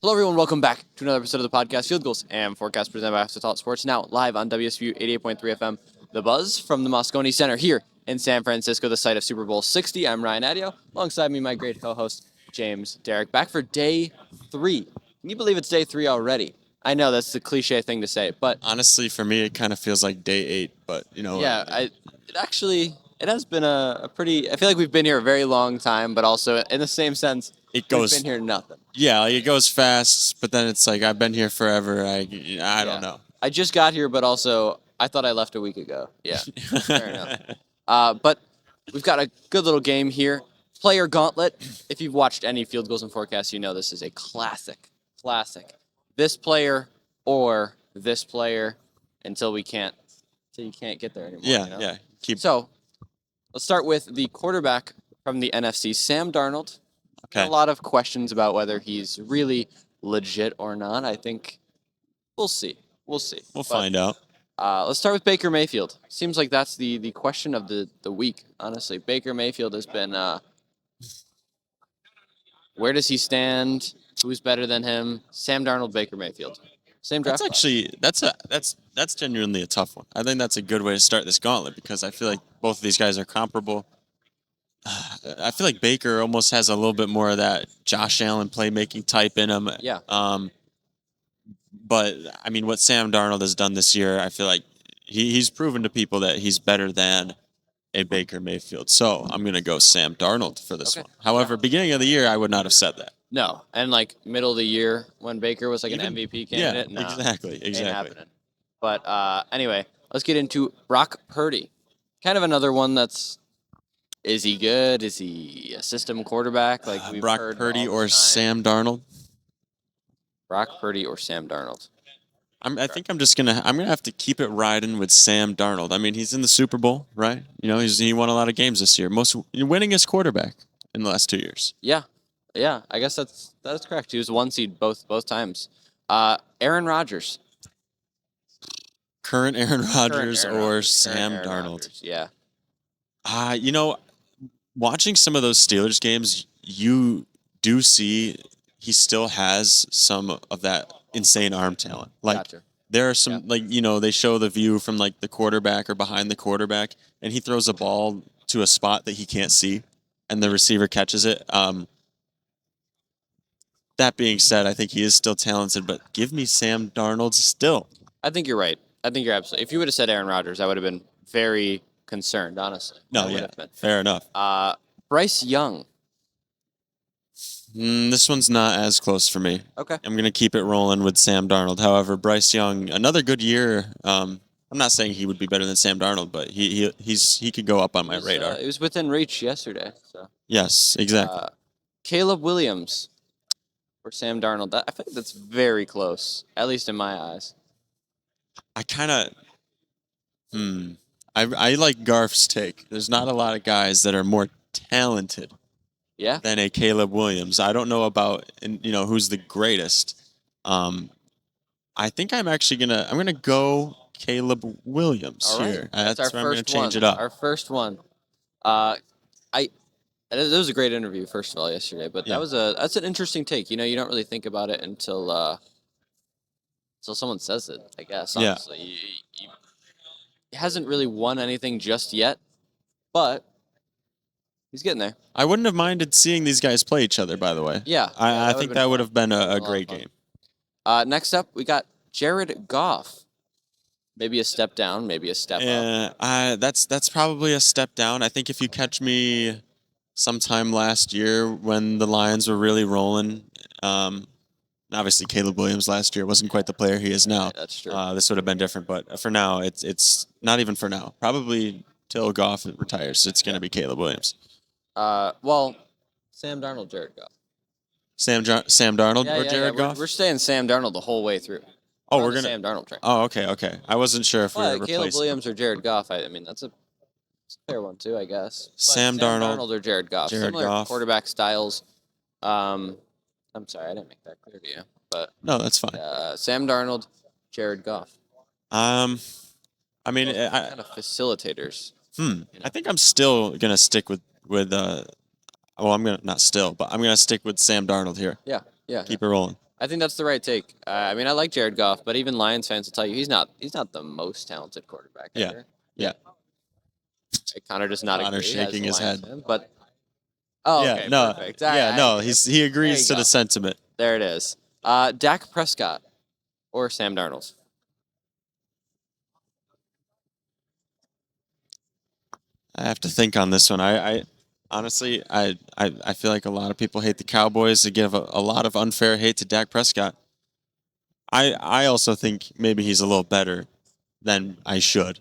Hello, everyone. Welcome back to another episode of the podcast, Field Goals and Forecast, presented by Talk Sports. Now live on WSBU 88.3 FM, The Buzz from the Moscone Center here in San Francisco, the site of Super Bowl 60. I'm Ryan Adio. Alongside me, my great co-host James Derrick. Back for day 3. Can you believe it's day 3 already? I know that's the cliche thing to say, but honestly, for me, it kind of feels like day 8. But you know, yeah, it has been a pretty. I feel like we've been here a very long time, but also in the same sense, it goes. We've been here nothing. Yeah, like it goes fast, but then it's like I've been here forever. I don't know. I just got here, but also I thought I left a week ago. Yeah, fair enough. But we've got a good little game here. Player Gauntlet. If you've watched any Field Goals and Forecasts, you know this is a classic. This player or this player until you can't get there anymore. Yeah, you know? yeah. So let's start with the quarterback from the NFC, Sam Darnold. Okay. A lot of questions about whether he's really legit or not. I think we'll see. We'll find out. Let's start with Baker Mayfield. Seems like that's the question of the week, honestly. Baker Mayfield has been where does he stand? Who's better than him? Sam Darnold, Baker Mayfield. Same draft. That's actually that's genuinely a tough one. I think that's a good way to start this gauntlet because I feel like both of these guys are comparable. I feel like Baker almost has a little bit more of that Josh Allen playmaking type in him. Yeah. But I mean, what Sam Darnold has done this year, I feel like he's proven to people that he's better than a Baker Mayfield. So I'm gonna go Sam Darnold for this one. However, beginning of the year, I would not have said that. No, and like middle of the year when Baker was like an MVP candidate. Yeah, exactly. Ain't happening. But anyway, let's get into Brock Purdy. Kind of another one that's. Is he good? Is he a system quarterback? Like we've Brock heard Purdy or Sam Darnold? Brock Purdy or Sam Darnold? I think I'm gonna have to keep it riding with Sam Darnold. I mean, he's in the Super Bowl, right? You know, he won a lot of games this year. Most winningest quarterback in the last 2 years. Yeah. I guess that's correct. He was 1 seed both times. Aaron Rodgers. Current Aaron Rodgers or Sam Darnold? Yeah. You know, watching some of those Steelers games, you do see he still has some of that insane arm talent. Like Gotcha. there are some they show the view from like the quarterback or behind the quarterback, and he throws a ball to a spot that he can't see, and the receiver catches it. That being said, I think he is still talented, but give me Sam Darnold still. I think you're right. I think you're absolutely. If you would have said Aaron Rodgers, I would have been very concerned, honestly. No, yeah, fair enough. Bryce Young. This one's not as close for me. Okay. I'm going to keep it rolling with Sam Darnold. However, Bryce Young, another good year. I'm not saying he would be better than Sam Darnold, but he could go up on my radar. It was within reach yesterday. So. Yes, exactly. Caleb Williams or Sam Darnold. I think that's very close, at least in my eyes. I kind of... I like Garf's take. There's not a lot of guys that are more talented than a Caleb Williams. I don't know about who's the greatest. I think I'm gonna go Caleb Williams here. That's where I'm gonna change it up. Our first one. It was a great interview, first of all, yesterday. But that's an interesting take. You know, you don't really think about it until someone says it. I guess honestly, he hasn't really won anything just yet, but he's getting there. I wouldn't have minded seeing these guys play each other, by the way. Yeah. I think that would have been a great game. Next up, we got Jared Goff. Maybe a step down, maybe a step up. That's probably a step down. I think if you catch me sometime last year when the Lions were really rolling, obviously Caleb Williams last year wasn't quite the player he is now. Right, that's true. This would have been different, but for now, it's not even for now. Probably till Goff retires, it's going to be Caleb Williams. Well, Sam Darnold, Jared Goff. Sam Darnold or Jared Goff? We're staying Sam Darnold the whole way through. Oh, we're gonna Sam Darnold train. Oh, okay. I wasn't sure if we were replacing Caleb Williams or Jared Goff. I mean, that's a fair one too, I guess. Sam Darnold or Jared Goff. Similar quarterback styles. I'm sorry, I didn't make that clear to you, but no, that's fine. Sam Darnold, Jared Goff. I mean, kind of facilitators. I think I'm still gonna stick with. Well, I'm gonna not still, but I'm gonna stick with Sam Darnold here. Yeah. Keep it rolling. I think that's the right take. I mean, I like Jared Goff, but even Lions fans will tell you he's not the most talented quarterback Yeah. ever. Yeah. Connor does not Connor agree shaking as a his Lions head. fan, but Yeah, okay, no, perfect. yeah, no. There He agrees you to go. the sentiment. There it is. Dak Prescott or Sam Darnold. I have to think on this one. I honestly, I feel like a lot of people hate the Cowboys. They give a lot of unfair hate to Dak Prescott. I also think maybe he's a little better than I should.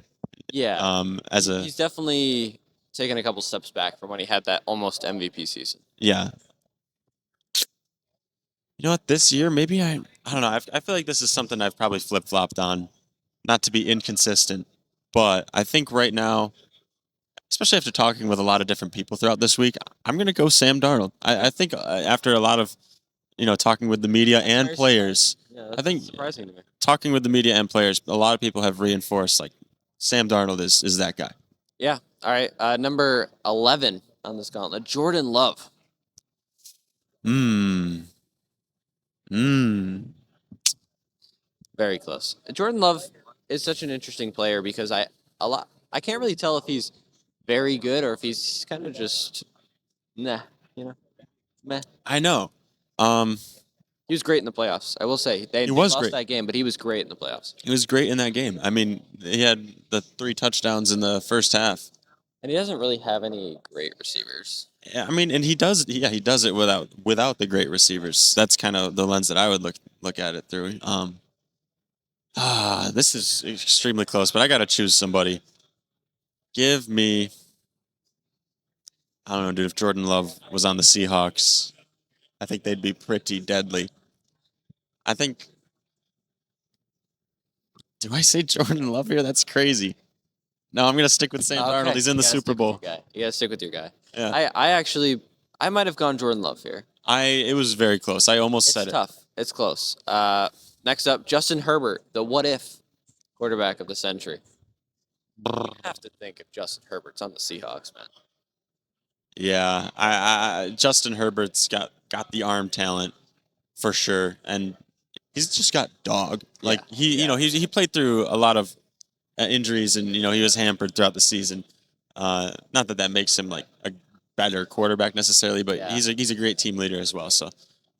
Yeah, As he's definitely taken a couple steps back from when he had that almost MVP season. yeah. You know what? This year, maybe I don't know. I feel like this is something I've probably flip flopped on, not to be inconsistent, but I think right now, especially after talking with a lot of different people throughout this week, I'm gonna go Sam Darnold. I think after a lot of talking with the media and Very players, Yeah, I think surprising to me. talking with the media and players, a lot of people have reinforced like Sam Darnold is that guy. Yeah. All right. Number 11 on this gauntlet, Jordan Love. Hmm. Hmm. Very close. Jordan Love is such an interesting player because I can't really tell if he's very good or if he's kind of just nah, meh. I know. Um. He was great in the playoffs. I will say they He was lost great. that game, but he was great in the playoffs. He was great in that game. I mean, he had the 3 touchdowns in the first half. And he doesn't really have any great receivers. Yeah, I mean, and he does. Yeah, he does it without the great receivers. That's kind of the lens that I would look at it through. This is extremely close, but I got to choose somebody. Give me. I don't know, dude. If Jordan Love was on the Seahawks, I think they'd be pretty deadly. I think. Do I say Jordan Love here? That's crazy. No, I'm gonna stick with Sam Darnold. He's in the Super Bowl. You gotta stick with your guy. Yeah. I might have gone Jordan Love here. It was very close. I almost said It's tough. It's close. Next up, Justin Herbert, the what if quarterback of the century. You have to think if Justin Herbert's on the Seahawks, man. Yeah, I Justin Herbert's got the arm talent for sure, and he's just got dog. Like he played through a lot of injuries, and he was hampered throughout the season. Not that makes him like a better quarterback necessarily, but he's a great team leader as well. So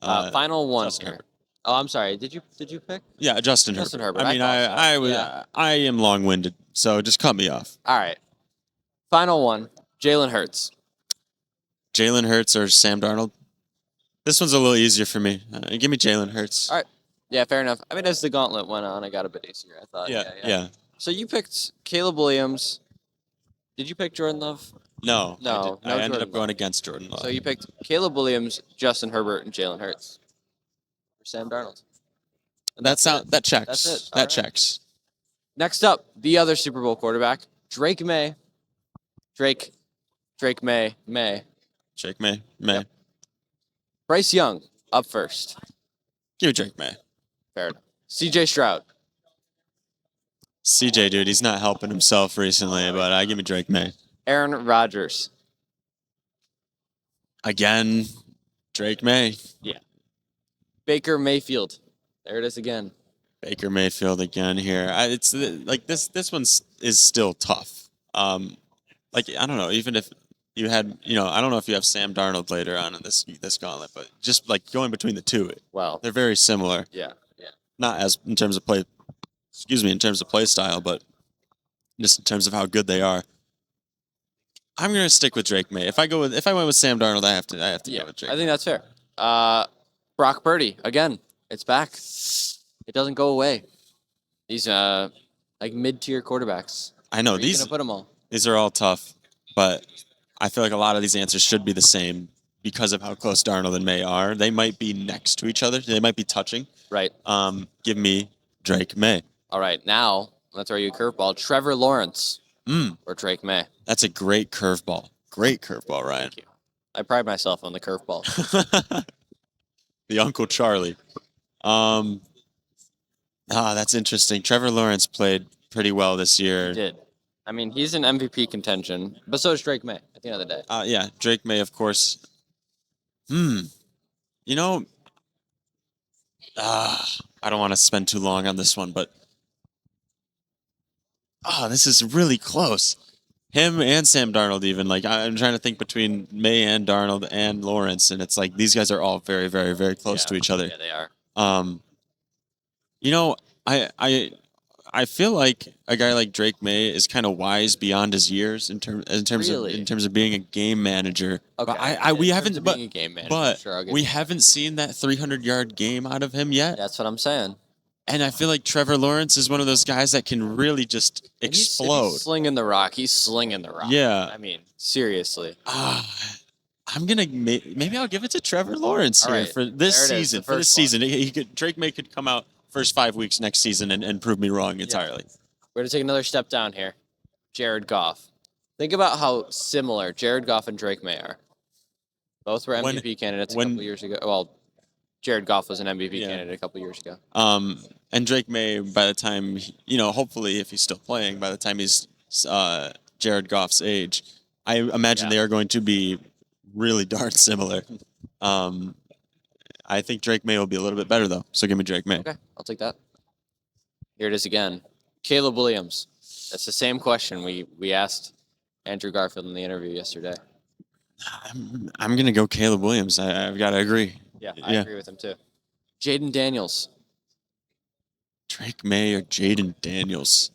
final one. Justin Herbert. Oh, I'm sorry. Did you pick? Yeah, Justin Herbert. I mean, I am long winded, so just cut me off. All right. Final one. Jalen Hurts. Jalen Hurts or Sam Darnold? This one's a little easier for me. Give me Jalen Hurts. All right. Yeah, fair enough. I mean, as the gauntlet went on, I got a bit easier. I thought. Yeah. So you picked Caleb Williams. Did you pick Jordan Love? No. I ended up Jordan going Love. against Jordan Love. So you picked Caleb Williams, Justin Herbert, and Jalen Hurts for Sam Darnold. That checks. That's it. That checks. Next up, the other Super Bowl quarterback, Drake May. Drake May. Drake May. Yep. Bryce Young up first. Give me Drake May. Fair enough. CJ Stroud. CJ, dude, he's not helping himself recently, but I give me Drake May. Aaron Rodgers. Again, Drake May. Yeah. Baker Mayfield. There it is again. Baker Mayfield again here. It's like this one is still tough. Like I don't know, even if you had, I don't know if you have Sam Darnold later on in this gauntlet, but just like going between the two, well, they're very similar. Yeah. Not as in terms of play, in terms of play style, but just in terms of how good they are. I'm gonna stick with Drake May. If I went with Sam Darnold, I have to go with Drake. I think that's fair. Brock Purdy again. It's back. It doesn't go away. These like mid-tier quarterbacks. I know these. Gonna put them all. These are all tough, but I feel like a lot of these answers should be the same because of how close Darnold and May are. They might be next to each other. They might be touching. Right. Give me Drake May. All right, now let's throw you a curveball. Trevor Lawrence or Drake May. That's a great curveball. Great curveball, Ryan. Thank you. I pride myself on the curveball. The Uncle Charlie. That's interesting. Trevor Lawrence played pretty well this year. He did. I mean, he's in MVP contention, but so is Drake May at the end of the day. Yeah, Drake May, of course. You know, I don't want to spend too long on this one, but this is really close. Him and Sam Darnold, even like I'm trying to think between May and Darnold and Lawrence, and it's like these guys are all very, very, very close to each other. Yeah, they are. You know, I feel like a guy like Drake May is kind of wise beyond his years Really? in terms of being a game manager. Okay. But we haven't being a game manager, but sure, I'll give we you. haven't seen that 300-yard game out of him yet. That's what I'm saying. And I feel like Trevor Lawrence is one of those guys that can really just And if explode. he's slinging the rock. He's slinging the rock. Yeah. I mean, seriously. I'm gonna maybe I'll give it to Trevor Lawrence All here right. for this There it is, season. the For this first one. season, Drake May could come out first 5 weeks next season and prove me wrong entirely. We're going to take another step down here. Jared Goff. Think about how similar Jared Goff and Drake May are. Both were MVP candidates a couple years ago. Well, Jared Goff was an MVP candidate a couple years ago. And Drake May, by the time, hopefully if he's still playing, by the time he's Jared Goff's age, I imagine they are going to be really darn similar. I think Drake May will be a little bit better, though. So give me Drake May. Okay, I'll take that. Here it is again. Caleb Williams. That's the same question we asked Andrew Garfield in the interview yesterday. I'm going to go Caleb Williams. I've got to agree. Yeah, I agree with him, too. Jaden Daniels. Drake May or Jaden Daniels?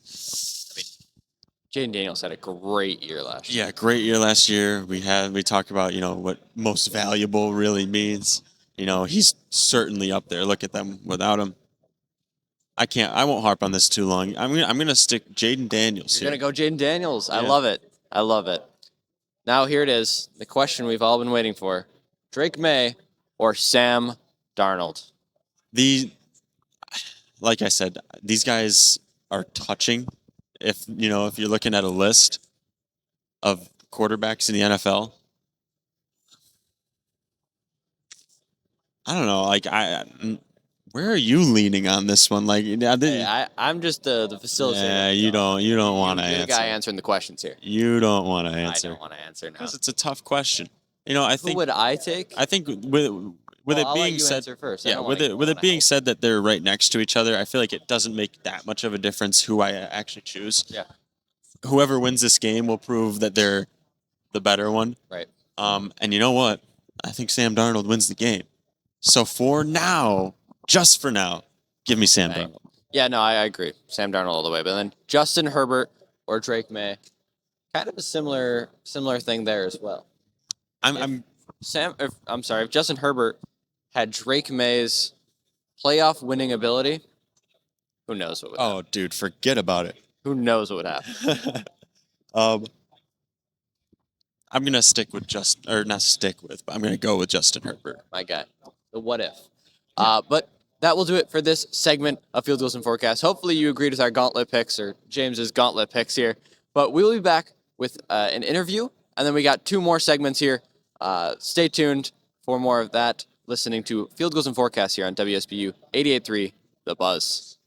Jaden Daniels had a great year last year. Yeah, great year last year. We talked about, what most valuable really means. He's certainly up there. Look at them without him. I won't harp on this too long. I'm gonna stick Jaden Daniels You're here. gonna go Jaden Daniels. Yeah. I love it. I love it. Now here it is. The question we've all been waiting for. Drake May or Sam Darnold? Like I said, these guys are touching. If you're looking at a list of quarterbacks in the NFL, I don't know. Where are you leaning on this one? I'm just the facilitator. Yeah, you don't want to answer. You're the guy answering the questions here. You don't want to answer. I don't want to answer now. Because it's a tough question. I think. Who would I take? I think with it I'll being let you said, answer first. yeah, with it being said that they're right next to each other, I feel like it doesn't make that much of a difference who I actually choose. Yeah. Whoever wins this game will prove that they're the better one. Right. And you know what? I think Sam Darnold wins the game. So for now, just for now, give me Sam Darnold. Yeah, no, I agree. Sam Darnold all the way. But then Justin Herbert or Drake May, kind of a similar thing there as well. If Justin Herbert had Drake May's playoff winning ability, who knows what would happen? Oh, dude, forget about it. Who knows what would happen? I'm gonna stick with but I'm gonna go with Justin Herbert. My guy. The what if. But that will do it for this segment of Field Goals and Forecasts. Hopefully you agreed with our gauntlet picks or James's gauntlet picks here. But we will be back with an interview, and then we got 2 more segments here. Stay tuned for more of that, listening to Field Goals and Forecasts here on WSBU 88.3 The Buzz.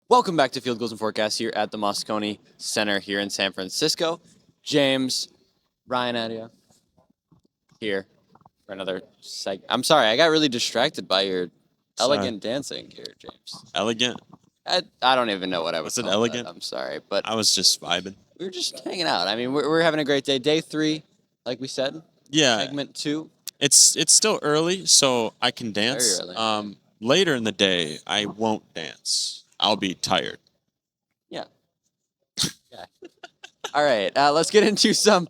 Welcome back to Field Goals and Forecasts here at the Moscone Center here in San Francisco. James, Ryan Adia here for another segment. I'm sorry, I got really distracted by your elegant dancing here, James. Elegant? I don't even know what I was. Was it elegant? I'm sorry, but I was just vibing. We were just hanging out. I mean, we're having a great day. Day 3, like we said. Yeah. Segment 2. It's still early, so I can dance. Very early. Later in the day, I won't dance. I'll be tired. Yeah. All right, let's get into some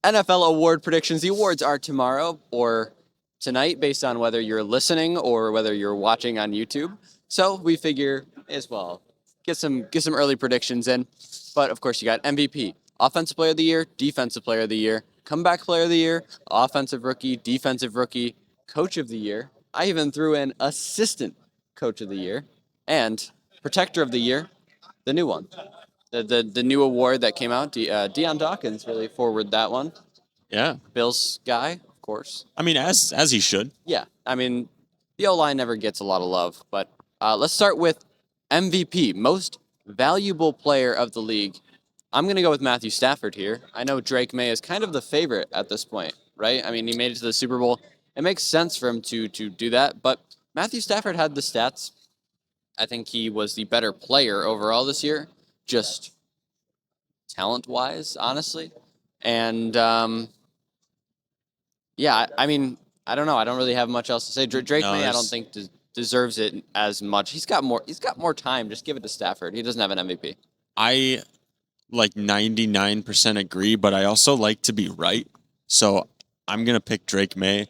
NFL award predictions. The awards are tomorrow or tonight, based on whether you're listening or whether you're watching on YouTube. So we figure as well get some early predictions in. But of course, you got MVP, Offensive Player of the Year, Defensive Player of the Year, Comeback Player of the Year, Offensive Rookie, Defensive Rookie, Coach of the Year. I even threw in Assistant Coach of the Year and Protector of the Year, the new one. The new award that came out, Deion Dawkins really forwarded that one. Yeah. Bills guy, of course. I mean, as he should. Yeah. I mean, the O-line never gets a lot of love. But let's start with MVP, Most Valuable Player of the League. I'm going to go with Matthew Stafford here. I know Drake May is kind of the favorite at this point, right? I mean, he made it to the Super Bowl. It makes sense for him to do that. But Matthew Stafford had the stats. I think he was the better player overall this year, just talent-wise, honestly. And yeah, I mean, I don't know. I don't really have much else to say. Drake No, May, I don't think deserves it as much. He's got more time. Just give it to Stafford. He doesn't have an MVP. I like 99% agree, but I also like to be right. So I'm gonna pick Drake May.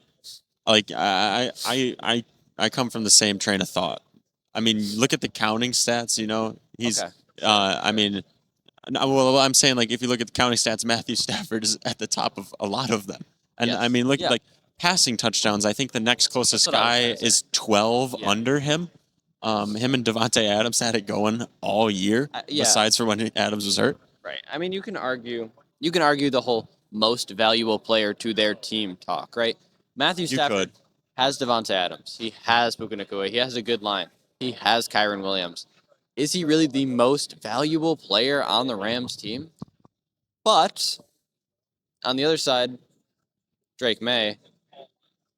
Like I come from the same train of thought. I mean, look at the counting stats. You know, he's. Okay. I mean, no, well, I'm saying like if you look at the counting stats, Matthew Stafford is at the top of a lot of them. And Yes. I mean, look Yeah. like passing touchdowns. I think the next closest what I was guy gonna say. is 12 Yeah. under him. Him and Devontae Adams had it going all year. Yeah. Besides for when Adams was hurt. Right. I mean, you can argue the whole most valuable player to their team talk, right? Matthew You Stafford could. has Devontae Adams. He has Puka Nacua. He has a good line. He has Kyron Williams. Is he really the most valuable player on the Rams team? But on the other side, Drake May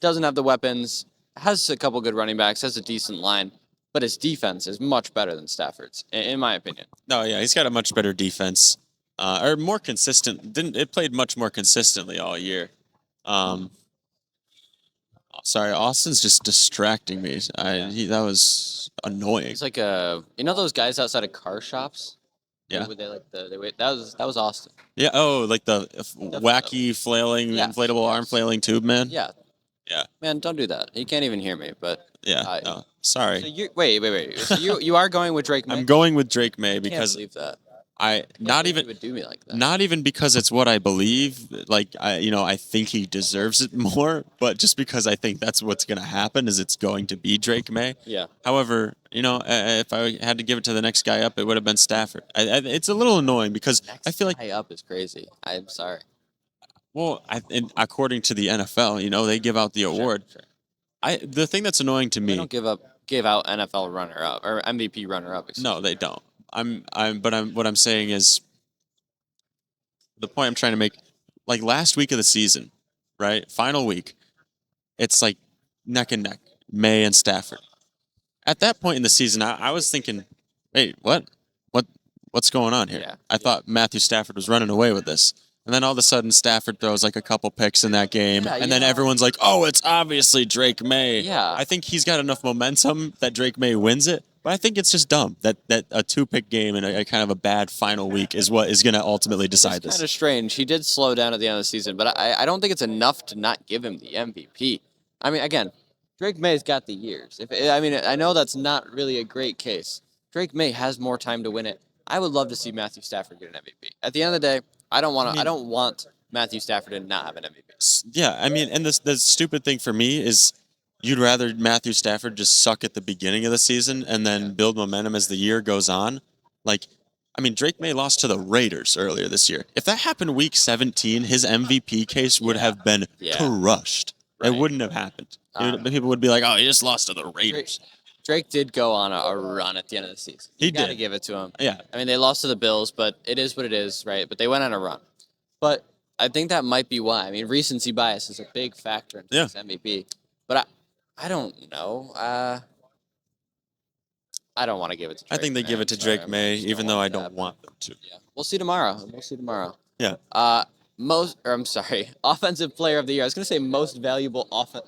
doesn't have the weapons, has a couple good running backs, has a decent line, but his defense is much better than Stafford's, in my opinion. No, yeah, he's got a much better defense, or more consistent. Didn't it played much more consistently all year? Sorry, Austin's just distracting me. That was annoying. It's like those guys outside of car shops. Yeah. Would they like that was Austin. Yeah. Oh, like the wacky flailing, inflatable arm flailing tube man. Yeah. Yeah. Man, don't do that. He can't even hear me. But yeah. No, sorry. So wait. So you are going with Drake May? I'm going with Drake May because because that. not even you would do me like that. Not even because it's what I believe. Like I think he deserves it more, but just because I think that's what's going to happen is it's going to be Drake May. Yeah. However, if I had to give it to the next guy up, it would have been Stafford. It's a little annoying because I feel like guy up is crazy. I'm sorry. Well, according to the NFL, they give out the award. Sure. The thing that's annoying to me. They don't give out NFL runner up or MVP runner up. No, they don't. What I'm saying is the point I'm trying to make. Like last week of the season, right? Final week, it's like neck and neck, May and Stafford. At that point in the season, I was thinking, hey, what's going on here? Yeah. I thought Matthew Stafford was running away with this. And then all of a sudden, Stafford throws like a couple picks in that game. Yeah, and then everyone's like, oh, it's obviously Drake May. Yeah. I think he's got enough momentum that Drake May wins it. But I think it's just dumb that a two-pick game and a kind of a bad final week is what is going to ultimately decide this. It's kind of strange. He did slow down at the end of the season, but I don't think it's enough to not give him the MVP. I mean, again, Drake May's got the years. I know that's not really a great case. Drake May has more time to win it. I would love to see Matthew Stafford get an MVP. At the end of the day, I don't want Matthew Stafford to not have an MVP. Yeah, I mean, and the stupid thing for me is you'd rather Matthew Stafford just suck at the beginning of the season and then build momentum as the year goes on. Like, I mean, Drake May lost to the Raiders earlier this year. If that happened week 17, his MVP case would have been crushed. Right. It wouldn't have happened. People would be like, oh, he just lost to the Raiders. Drake did go on a run at the end of the season. You got to give it to him. Yeah. I mean, they lost to the Bills, but it is what it is, right? But they went on a run. But I think that might be why. I mean, recency bias is a big factor in this MVP. But I don't know. I don't want to give it to Drake I think they give it to Drake May, even though I don't want them to. Yeah. We'll see tomorrow. Yeah. Offensive player of the year. I was going to say most valuable offense.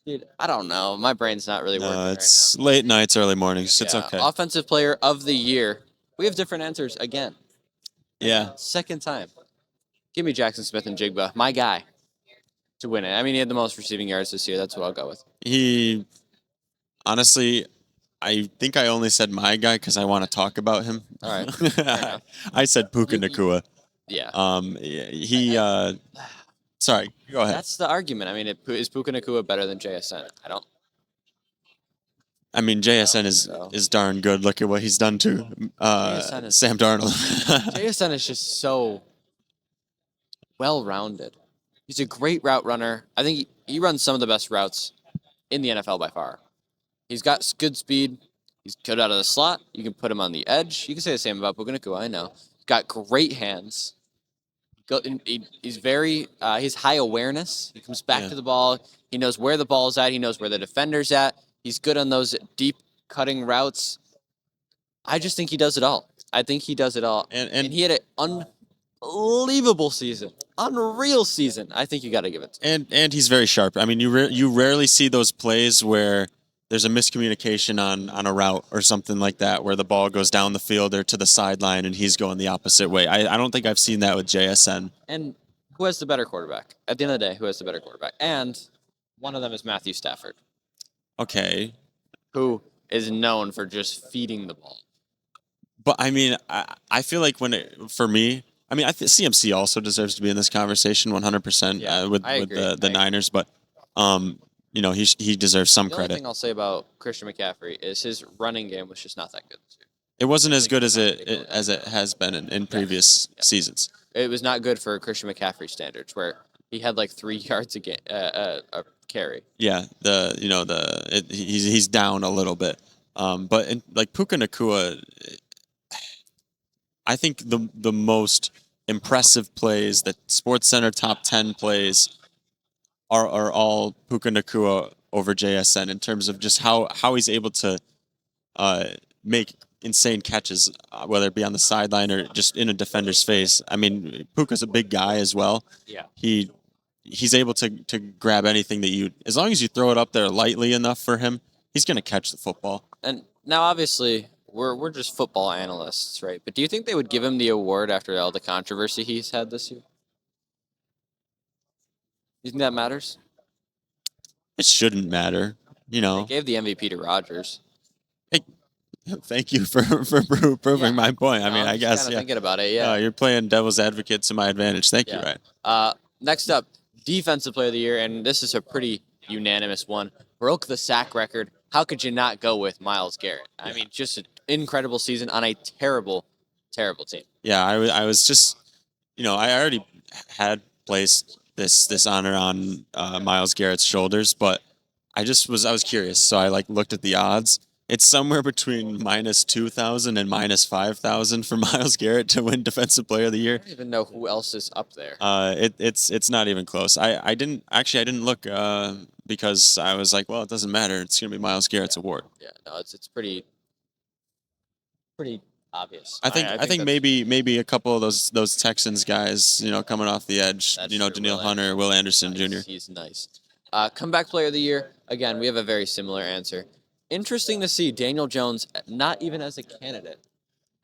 Dude, I don't know. My brain's not really working it's right now. Late nights, early mornings. It's okay. Offensive player of the year. We have different answers again. Yeah. Second time. Give me Jackson Smith and Jigba, my guy, to win it. I mean, he had the most receiving yards this year. That's what I'll go with. Honestly, I think I only said my guy because I want to talk about him. All right. I said Puka Nacua. Yeah. Sorry, go ahead. That's the argument. I mean, is Puka Nacua better than JSN? I mean, JSN is darn good. Look at what he's done to Sam Darnold. JSN is just so well-rounded. He's a great route runner. I think he runs some of the best routes in the NFL by far. He's got good speed. He's good out of the slot. You can put him on the edge. You can say the same about Puka Nacua, I know. He's got great hands. He's high awareness. He comes back to the ball. He knows where the ball's at. He knows where the defender's at. He's good on those deep cutting routes. I just think he does it all. I think he does it all. And he had an unbelievable season. Unreal season. I think you got to give it to him. And he's very sharp. I mean, you rarely see those plays where there's a miscommunication on a route or something like that, where the ball goes down the field or to the sideline and he's going the opposite way. I don't think I've seen that with JSN. And who has the better quarterback? At the end of the day, who has the better quarterback? And one of them is Matthew Stafford. Okay. Who is known for just feeding the ball. But I mean, I feel like for me, I mean, CMC also deserves to be in this conversation 100% with the Niners, but he deserves some credit. The only thing I'll say about Christian McCaffrey is his running game was just not that good this year. It wasn't as good as it has been in previous seasons. It was not good for Christian McCaffrey standards, where he had like 3 yards a carry. Yeah, he's down a little bit, but like Puka Nacua, I think the most impressive plays that SportsCenter top 10 plays are all Puka Nacua over JSN in terms of just how he's able to make insane catches, whether it be on the sideline or just in a defender's face. I mean, Puka's a big guy as well. Yeah. He's able to grab anything as long as you throw it up there lightly enough for him, he's going to catch the football. And now, obviously, we're just football analysts, right? But do you think they would give him the award after all the controversy he's had this year? You think that matters? It shouldn't matter, They gave the MVP to Rodgers. Hey, thank you for proving my point. I mean, I guess thinking about it, yeah. You're playing devil's advocate to my advantage. Thank you, Ryan. Next up, Defensive Player of the Year, and this is a pretty unanimous one. Broke the sack record. How could you not go with Myles Garrett? I mean, just an incredible season on a terrible, terrible team. Yeah, I was just, I already had placed this honor on Myles Garrett's shoulders, but I was curious, so I looked at the odds. It's somewhere between -2,000 and -5,000 for Myles Garrett to win Defensive Player of the Year. I don't even know who else is up there. It's not even close. I didn't look because I was like, well, it doesn't matter. It's gonna be Myles Garrett's award. Yeah, no, it's pretty obvious. I think maybe a couple of those Texans guys, coming off the edge, Danielle Hunter, Will Anderson Jr. He's nice. Comeback Player of the Year. Again, we have a very similar answer. Interesting to see Daniel Jones not even as a candidate.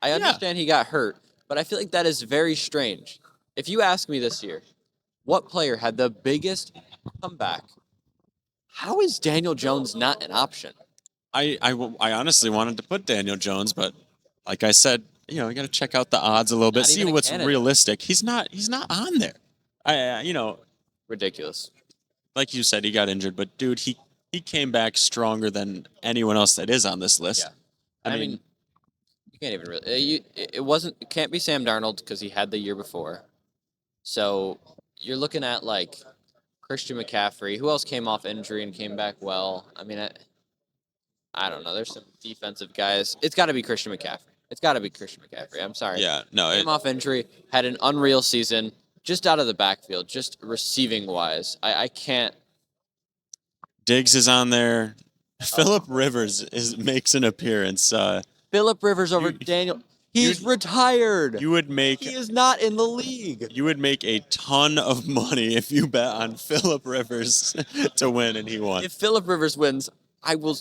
I understand he got hurt, but I feel like that is very strange. If you ask me this year, what player had the biggest comeback, how is Daniel Jones not an option? I honestly wanted to put Daniel Jones, but like I said, you got to check out the odds a little bit, see what's realistic. He's not on there. Ridiculous. Like you said, he got injured, but dude, he came back stronger than anyone else that is on this list. Yeah. I mean, you can't even really. It can't be Sam Darnold because he had the year before. So you're looking at Christian McCaffrey. Who else came off injury and came back well? I mean, I don't know. There's some defensive guys. It's got to be Christian McCaffrey. I'm sorry. Yeah, no. Came off injury, had an unreal season, just out of the backfield, just receiving wise. I can't. Diggs is on there. Phillip Rivers makes an appearance. Phillip Rivers over Daniel. He's retired. He is not in the league. You would make a ton of money if you bet on Phillip Rivers to win, and he won. If Phillip Rivers wins, I will.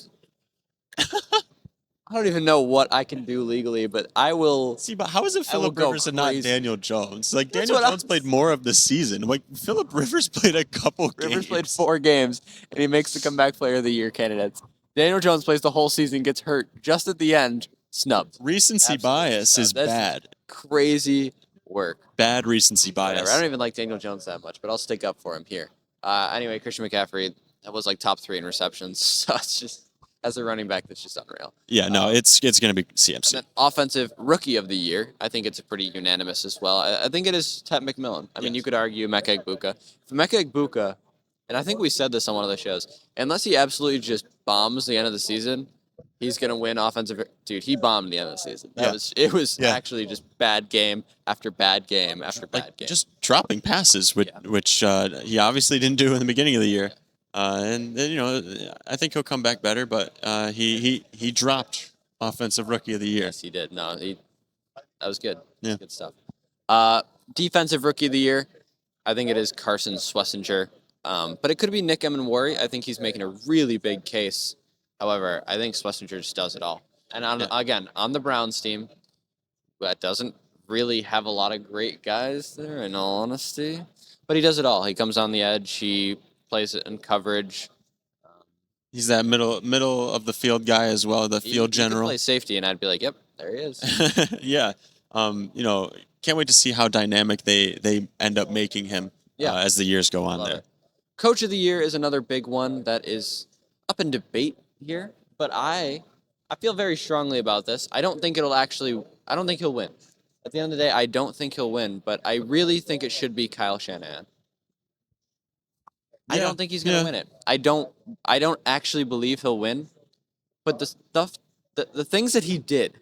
I don't even know what I can do legally, but I will. See, but how is it Phillip Rivers and not Daniel Jones? Daniel Jones played more of the season. Phillip Rivers played a couple games. Rivers played 4 games, and he makes the Comeback Player of the Year candidates. Daniel Jones plays the whole season, gets hurt just at the end, snubbed. Recency bias is bad. Crazy work. Bad recency bias. Whatever. I don't even like Daniel Jones that much, but I'll stick up for him here. Anyway, Christian McCaffrey, that was top 3 in receptions, so it's just. As a running back, that's just unreal. Yeah, no, it's going to be CMC. And then Offensive Rookie of the Year, I think it's a pretty unanimous as well. I think it is Ted McMillan. I mean, you could argue Mecca Egbuka. For Mecca Egbuka, and I think we said this on one of the shows, unless he absolutely just bombs the end of the season, he's going to win Offensive. Dude, he bombed the end of the season. It was actually just bad game after bad game after bad game. Just dropping passes, which he obviously didn't do in the beginning of the year. And you know, I think he'll come back better. But he dropped Offensive Rookie of the Year. Yes, he did. No, that was good. Yeah. Good stuff. Defensive Rookie of the Year, I think it is Carson Schlesinger. But it could be Nick Emmanwori. I think he's making a really big case. However, I think Schlesinger just does it all. And again, on the Browns team, that doesn't really have a lot of great guys there, in all honesty. But he does it all. He comes on the edge. He plays it in coverage. He's that middle of the field guy as well, the field general. He could play safety, and I'd be like, yep, there he is. Yeah. You know, can't wait to see how dynamic they end up making him as the years go on there. It. Coach of the Year is another big one that is up in debate here, but I feel very strongly about this. I don't think he'll win. At the end of the day, I don't think he'll win, but I really think it should be Kyle Shanahan. I don't think he's going to win it. I don't actually believe he'll win, but the things that he did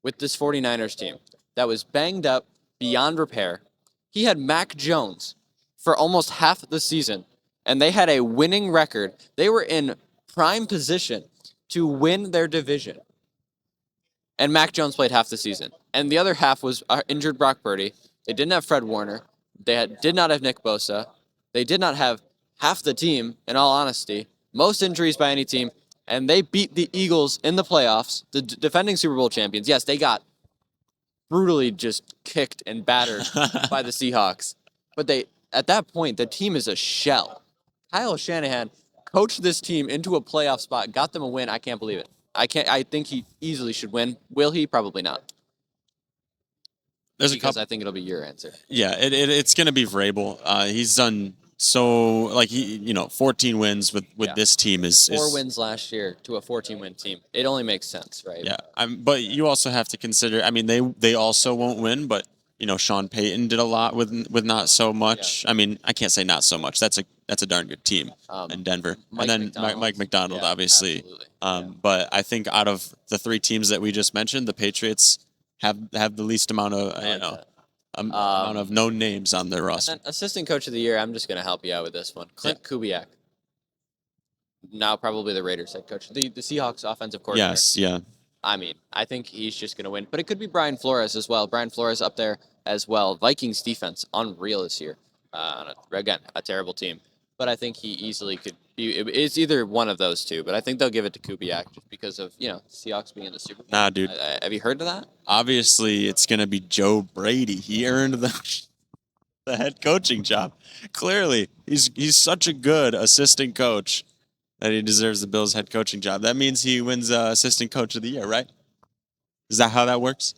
with this 49ers team that was banged up beyond repair. He had Mac Jones for almost half the season, and they had a winning record. They were in prime position to win their division. And Mac Jones played half the season. And the other half was injured Brock Purdy. They didn't have Fred Warner. They did not have Nick Bosa. They did not have half the team, in all honesty. Most injuries by any team. And they beat the Eagles in the playoffs, the defending Super Bowl champions. Yes, they got brutally just kicked and battered by the Seahawks. But at that point, the team is a shell. Kyle Shanahan coached this team into a playoff spot, got them a win. I can't believe it. I think he easily should win. Will he? Probably not. Because I think it'll be your answer. Yeah, it's going to be Vrabel. He's done so, 14 wins with this team is 4 wins last year to a 14-win team. It only makes sense, right? Yeah, but you also have to consider. I mean, they also won't win, but Sean Payton did a lot with not so much. Yeah. I mean, I can't say not so much. That's a darn good team in Denver. Mike and then Mike McDonald, obviously. But I think out of the 3 teams that we just mentioned, the Patriots have the least amount of amount of known names on their roster. And then assistant coach of the year, I'm just going to help you out with this one. Clint Kubiak. Now probably the Raiders head coach. The Seahawks offensive coordinator. Yes, yeah. I mean, I think he's just going to win. But it could be Brian Flores as well. Brian Flores up there as well. Vikings defense, unreal this year. Again, a terrible team. But I think he easily could be. It's either one of those two. But I think they'll give it to Kubiak just because of, Seahawks being in the Super Bowl. Nah, dude. Have you heard of that? Obviously, it's going to be Joe Brady. He earned the head coaching job. Clearly, he's such a good assistant coach that he deserves the Bills head coaching job. That means he wins assistant coach of the year, right? Is that how that works?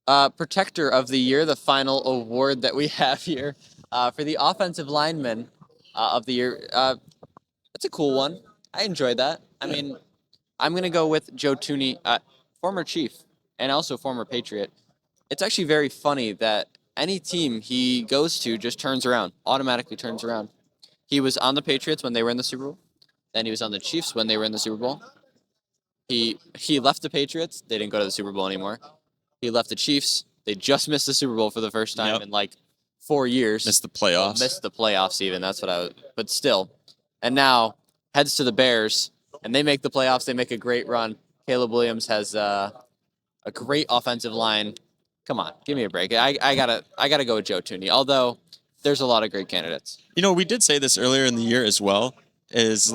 Protector of the year, the final award that we have here for the offensive lineman of the year. It's a cool one. I enjoyed that. I mean, I'm going to go with Joe Thuney, former Chief and also former Patriot. It's actually very funny that any team he goes to just automatically turns around. He was on the Patriots when they were in the Super Bowl. Then he was on the Chiefs when they were in the Super Bowl. He left the Patriots. They didn't go to the Super Bowl anymore. He left the Chiefs. They just missed the Super Bowl for the first time in 4 years. Missed the playoffs. Missed the playoffs even. That's what but still. And now heads to the Bears, and they make the playoffs. They make a great run. Caleb Williams has a great offensive line. Come on, give me a break. I gotta go with Joe Thuney. Although there's a lot of great candidates. We did say this earlier in the year as well. Is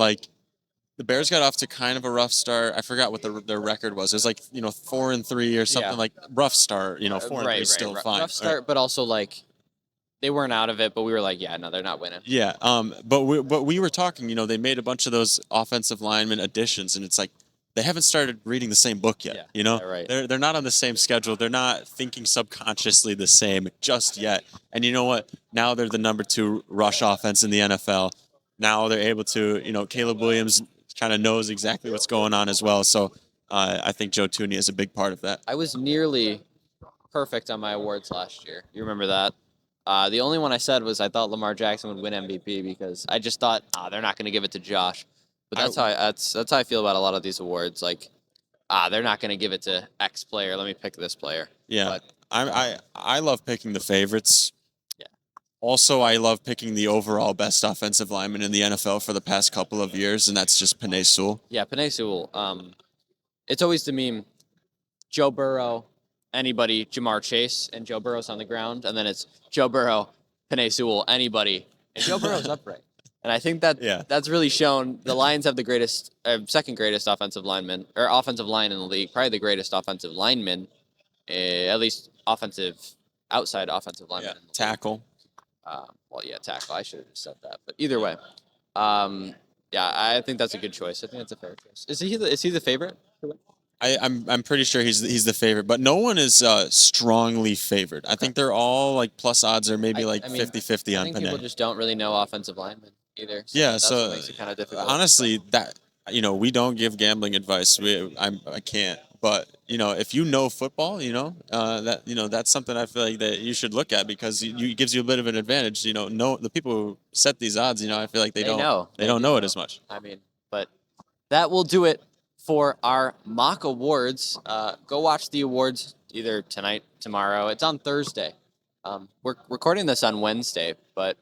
the Bears got off to kind of a rough start. I forgot what their record was. It was 4-3 or something rough start. 4-3 still fine. Rough start, but also they weren't out of it. But we were no, they're not winning. Yeah. But we were talking. They made a bunch of those offensive lineman additions, and it's they haven't started reading the same book yet. Right. They're not on the same schedule. They're not thinking subconsciously the same just yet. And you know what? Now they're the number 2 rush offense in the NFL. Now they're able to. Caleb Williams kind of knows exactly what's going on as well. So I think Joe Thuney is a big part of that. I was nearly perfect on my awards last year. You remember that? The only one I said was I thought Lamar Jackson would win MVP because I just thought they're not going to give it to Josh. But that's how I feel about a lot of these awards. They're not going to give it to X player. Let me pick this player. Yeah, but I love picking the favorites. Yeah, Also, I love picking the overall best offensive lineman in the NFL for the past couple of years, and that's just Penei Sewell. Yeah, Penei Sewell. It's always the meme, Joe Burrow, anybody, Jamar Chase, and Joe Burrow's on the ground, and then it's Joe Burrow, Penei Sewell, anybody, and Joe Burrow's upright. And I think that's really shown the Lions have the greatest, second greatest offensive line in the league, probably the greatest offensive lineman, at least outside offensive lineman. Yeah, tackle. Tackle. I should have just said that, but either way, I think that's a good choice. I think that's a fair choice. Is he the favorite? I'm pretty sure he's the favorite, but no one is strongly favored. I think they're all like plus odds or maybe 50-50 on Penei. I think people just don't really know offensive linemen either. So what makes it kind of difficult. Honestly, we don't give gambling advice. I can't. But if you know football, that's something I feel like that you should look at because it gives you a bit of an advantage. The people who set these odds, I feel like they don't know it as much. But that will do it for our mock awards. Go watch the awards either tonight, tomorrow. It's on Thursday. We're recording this on Wednesday, but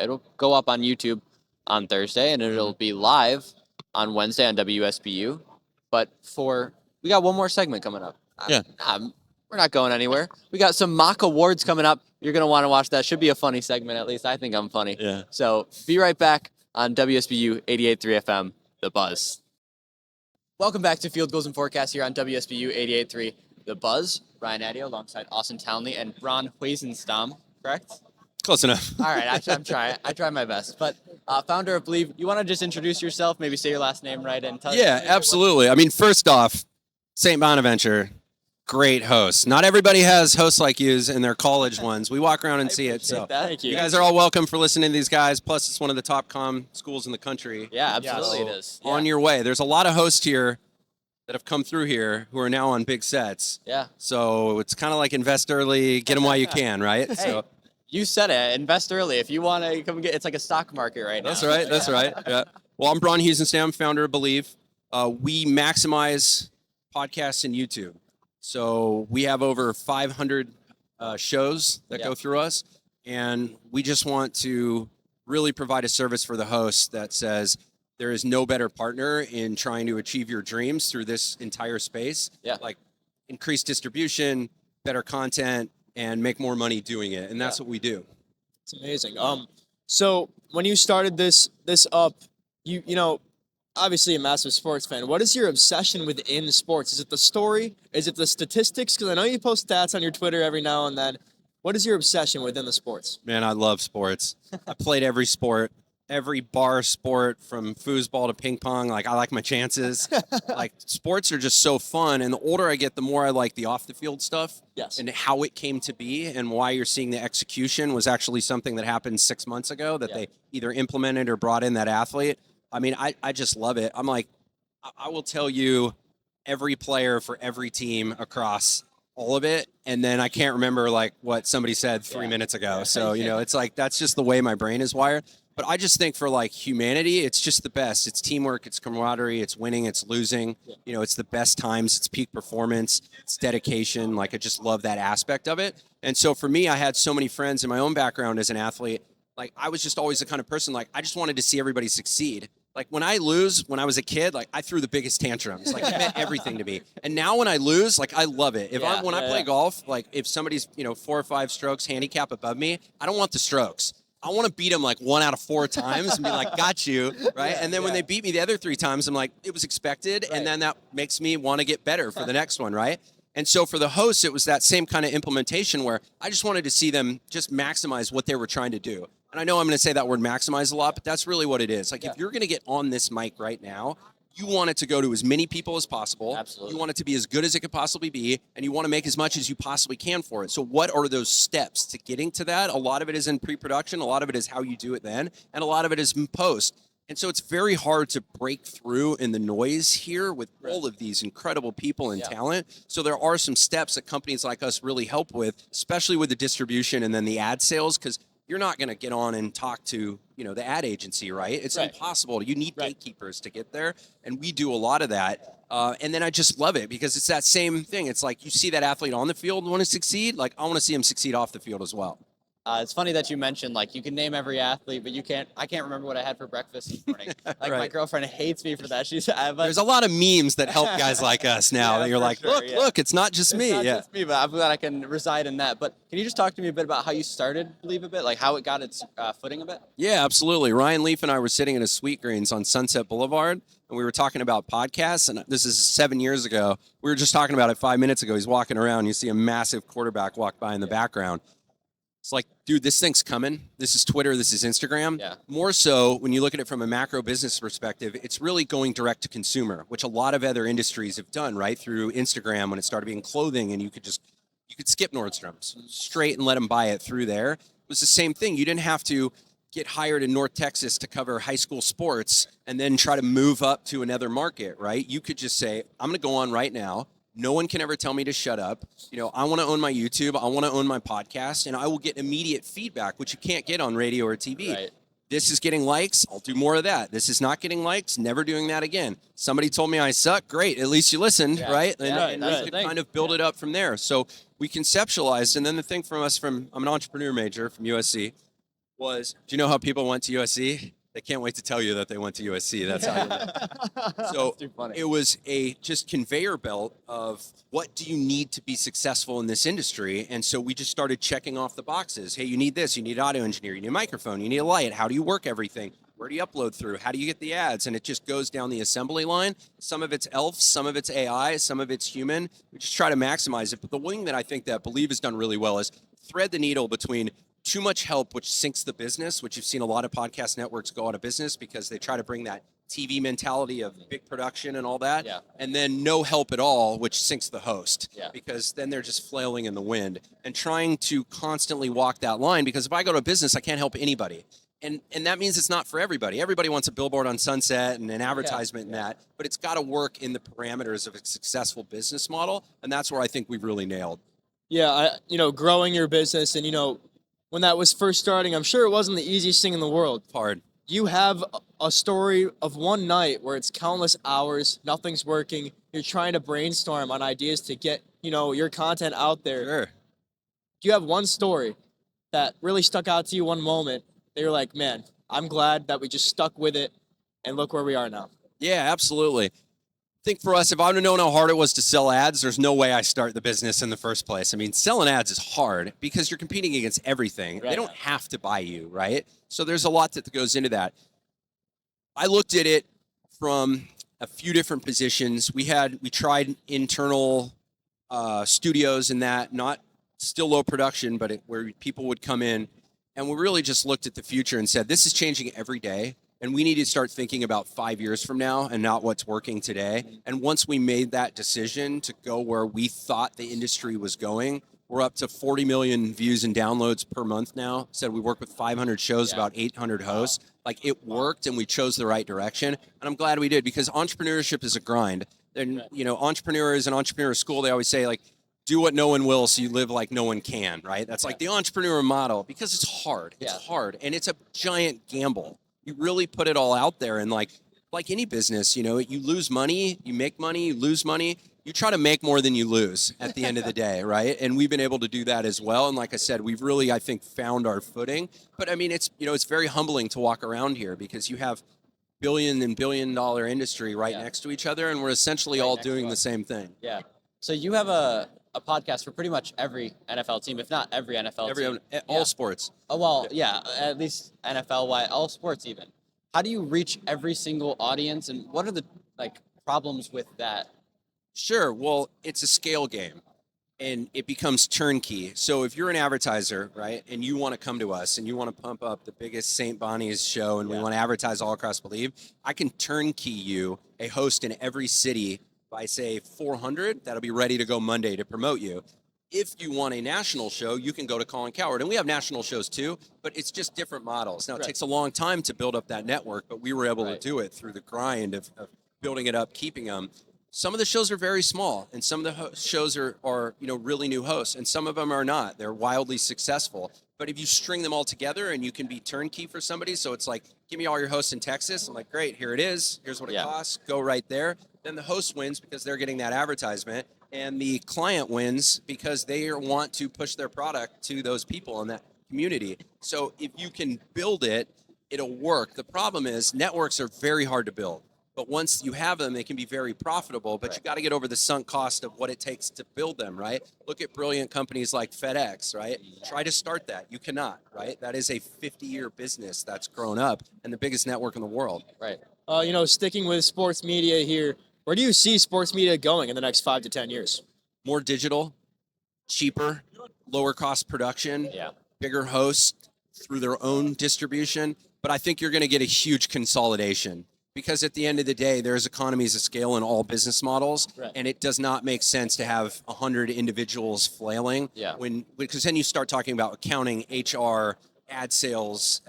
it'll go up on YouTube on Thursday, and it'll be live on Wednesday on WSBU. But we got one more segment coming up. We're not going anywhere. We got some mock awards coming up. You're going to want to watch that. Should be a funny segment, at least I think I'm funny. Yeah. So be right back on WSBU 88.3 FM, The Buzz. Welcome back to Field Goals and Forecasts here on WSBU 88.3 The Buzz. Ryan Adio alongside Austin Townley and Bron Heussenstamm, correct? Close enough. All right, I'm trying. I try my best. But founder of Bleav, you want to just introduce yourself, maybe say your last name right, and tell us. Yeah, absolutely. First off, St. Bonaventure, great host. Not everybody has hosts like yous in their college ones. We walk around and see it. So thank you. You guys are all welcome for listening to these guys. Plus, it's one of the top comm schools in the country. Yeah, absolutely it is. Yeah. On your way. There's a lot of hosts here that have come through here who are now on big sets. Yeah. So it's kind of like invest early, get them while you can, right? Hey, you said it. Invest early. If you want to come get, it's like a stock market right now. That's right. That's right. Yeah. Well, I'm Bron Heussenstamm, founder of Bleav. We maximize podcasts and YouTube. So we have over 500 shows that go through us, and we just want to really provide a service for the host that says there is no better partner in trying to achieve your dreams through this entire space. Yeah. Like increased distribution, better content, and make more money doing it, and that's what we do. It's amazing. So when you started this up, you know, obviously a massive sports fan. What is your obsession within sports? Is it the story? Is it the statistics? Because I know you post stats on your Twitter every now and then. What is your obsession within the sports? Man, I love sports. I played every sport, every bar sport from foosball to ping pong. Like, I like my chances. Like, sports are just so fun. And the older I get, the more I like the off the field stuff. Yes. And how it came to be and why you're seeing the execution was actually something that happened 6 months ago that they either implemented or brought in that athlete. I just love it. I'm like, I will tell you every player for every team across all of it. And then I can't remember like what somebody said 3 minutes ago. So, it's like, that's just the way my brain is wired. But I just think for like humanity, it's just the best. It's teamwork, it's camaraderie, it's winning, it's losing. It's the best times, it's peak performance, it's dedication. Like, I just love that aspect of it. And so for me, I had so many friends in my own background as an athlete. Like, I was just always the kind of person, like, I just wanted to see everybody succeed. Like, when I lose, when I was a kid, like, I threw the biggest tantrums. Like, it meant everything to me. And now when I lose, like, I love it. When I play golf, like, if somebody's, 4 or 5 strokes handicap above me, I don't want the strokes. I want to beat them like 1 out of 4 times and be like, got you, right? And then when they beat me the other 3 times, I'm like, it was expected. And then that makes me want to get better for the next one, right? And so for the hosts, it was that same kind of implementation where I just wanted to see them just maximize what they were trying to do. And I know I'm going to say that word maximize a lot, but that's really what it is. Like, if you're going to get on this mic right now, you want it to go to as many people as possible. Absolutely. You want it to be as good as it could possibly be, and you want to make as much as you possibly can for it. So what are those steps to getting to that? A lot of it is in pre-production. A lot of it is how you do it then, and a lot of it is in post. And so it's very hard to break through in the noise here with all of these incredible people and talent. So there are some steps that companies like us really help with, especially with the distribution and then the ad sales, because you're not going to get on and talk to, the ad agency, right? It's impossible. You need gatekeepers to get there, and we do a lot of that. And then I just love it because it's that same thing. It's like you see that athlete on the field want to succeed. Like, I want to see him succeed off the field as well. It's funny that you mentioned like you can name every athlete, but I can't remember what I had for breakfast this morning. Like my Right. girlfriend hates me for that. She's but There's a lot of memes that help guys like us now. Yeah, that you're for like, sure, look, yeah. look, it's not just it's me. not Yeah. just me, but I'm glad I can reside in that. But can you just talk to me a bit about how you started Bleav a bit, like how it got its footing a bit? Yeah, absolutely. Ryan Leaf and I were sitting in a Sweet Greens on Sunset Boulevard, and we were talking about podcasts. And this is 7 years ago. We were just talking about it 5 minutes ago. He's walking around. You see a massive quarterback walk by in the background. It's like, dude, this thing's coming. This is Twitter. This is Instagram. Yeah. More so, when you look at it from a macro business perspective, it's really going direct to consumer, which a lot of other industries have done, right? Through Instagram when it started being clothing, and you could skip Nordstrom's straight and let them buy it through there. It was the same thing. You didn't have to get hired in North Texas to cover high school sports and then try to move up to another market, right? You could just say, I'm going to go on right now. No one can ever tell me to shut up. I want to own my YouTube. I want to own my podcast, and I will get immediate feedback, which you can't get on radio or TV. Right. This is getting likes. I'll do more of that. This is not getting likes. Never doing that again. Somebody told me I suck. Great. At least you listened, right? And you could kind of build it up from there. So we conceptualized, and then the thing from us I'm an entrepreneur major from USC, was, do you know how people went to USC? They can't wait to tell you that they went to USC. That's how you know. So it was a just conveyor belt of what do you need to be successful in this industry? And so we just started checking off the boxes. Hey, you need this, you need audio engineer, you need a microphone, you need a light. How do you work everything? Where do you upload through? How do you get the ads? And it just goes down the assembly line. Some of it's elf, some of it's AI, some of it's human. We just try to maximize it. But the one thing that I think that Bleav has done really well is thread the needle between too much help, which sinks the business, which you've seen a lot of podcast networks go out of business because they try to bring that TV mentality of big production and all that. Yeah. And then no help at all, which sinks the host. Yeah. Because then they're just flailing in the wind and trying to constantly walk that line. Because if I go to a business, I can't help anybody. And that means it's not for everybody. Everybody wants a billboard on Sunset and an advertisement in that, but it's got to work in the parameters of a successful business model. And that's where I think we've really nailed. Yeah, growing your business and, when that was first starting, I'm sure it wasn't the easiest thing in the world. Hard. You have a story of one night where it's countless hours, nothing's working. You're trying to brainstorm on ideas to get, your content out there. Sure. Do you have one story that really stuck out to you one moment that you're like, man, I'm glad that we just stuck with it and look where we are now? Yeah, absolutely. I think for us, if I would have known how hard it was to sell ads, there's no way I start the business in the first place. I mean, selling ads is hard because you're competing against everything. Right. They don't have to buy you, right? So there's a lot that goes into that. I looked at it from a few different positions. We tried internal studios and that, not still low production, but where people would come in. And we really just looked at the future and said, this is changing every day. And we need to start thinking about 5 years from now and not what's working today. And once we made that decision to go where we thought the industry was going, we're up to 40 million views and downloads per month now. Said we work with 500 shows, about 800 hosts. Like it worked and we chose the right direction. And I'm glad we did because entrepreneurship is a grind. And, entrepreneurs in entrepreneur school, they always say like, do what no one will so you live like no one can, right? That's like the entrepreneur model because it's hard. It's hard and it's a giant gamble. You really put it all out there and like any business, you lose money, you make money, you lose money. You try to make more than you lose at the end of the day, right? And we've been able to do that as well. And like I said, we've really, I think, found our footing. But I mean, it's very humbling to walk around here because you have billion and $billion industry right next to each other. And we're essentially all doing the same thing. Yeah. So you have a podcast for pretty much every NFL team, if not every NFL team. All sports. Oh, well, yeah, at least NFL-wide, all sports even. How do you reach every single audience, and what are the problems with that? Sure. Well, it's a scale game, and it becomes turnkey. So if you're an advertiser, right, and you want to come to us, and you want to pump up the biggest St. Bonnie's show, and we want to advertise all across Bleav, I can turnkey you a host in every city by, say, 400, that'll be ready to go Monday to promote you. If you want a national show, you can go to Colin Cowherd. And we have national shows too, but it's just different models. Now, it takes a long time to build up that network, but we were able to do it through the grind of building it up, keeping them. Some of the shows are very small, and some of the shows are really new hosts, and some of them are not. They're wildly successful. But if you string them all together and you can be turnkey for somebody, so it's like, give me all your hosts in Texas. I'm like, great, here it is. Here's what it costs. Go right there. Then the host wins because they're getting that advertisement, and the client wins because they want to push their product to those people. And community. So if you can build it, it'll work. The problem is networks are very hard to build. But once you have them, they can be very profitable, but you got to get over the sunk cost of what it takes to build them, right? Look at brilliant companies like FedEx, right? Try to start that. You cannot, right? That is a 50-year business that's grown up and the biggest network in the world. Right. Sticking with sports media here, where do you see sports media going in the next 5 to 10 years? More digital, cheaper, lower cost production, bigger hosts through their own distribution. But I think you're going to get a huge consolidation. Because at the end of the day, there's economies of scale in all business models, and it does not make sense to have 100 individuals flailing. Because then you start talking about accounting, HR, ad sales.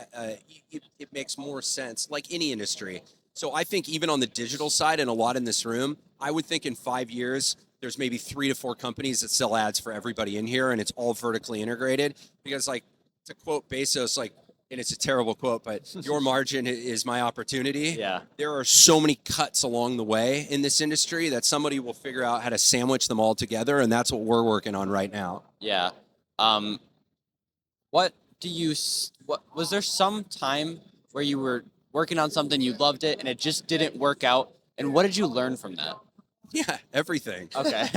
It makes more sense, like any industry. So I think even on the digital side, and a lot in this room, I would think in 5 years, there's maybe 3 to 4 companies that sell ads for everybody in here, and it's all vertically integrated. Because, like, to quote Bezos, like, and it's a terrible quote, but your margin is my opportunity. There are so many cuts along the way in this industry that somebody will figure out how to sandwich them all together, and that's what we're working on right now. What was there some time where you were working on something, you loved it, and it just didn't work out? And what did you learn from that? Yeah, everything. Okay.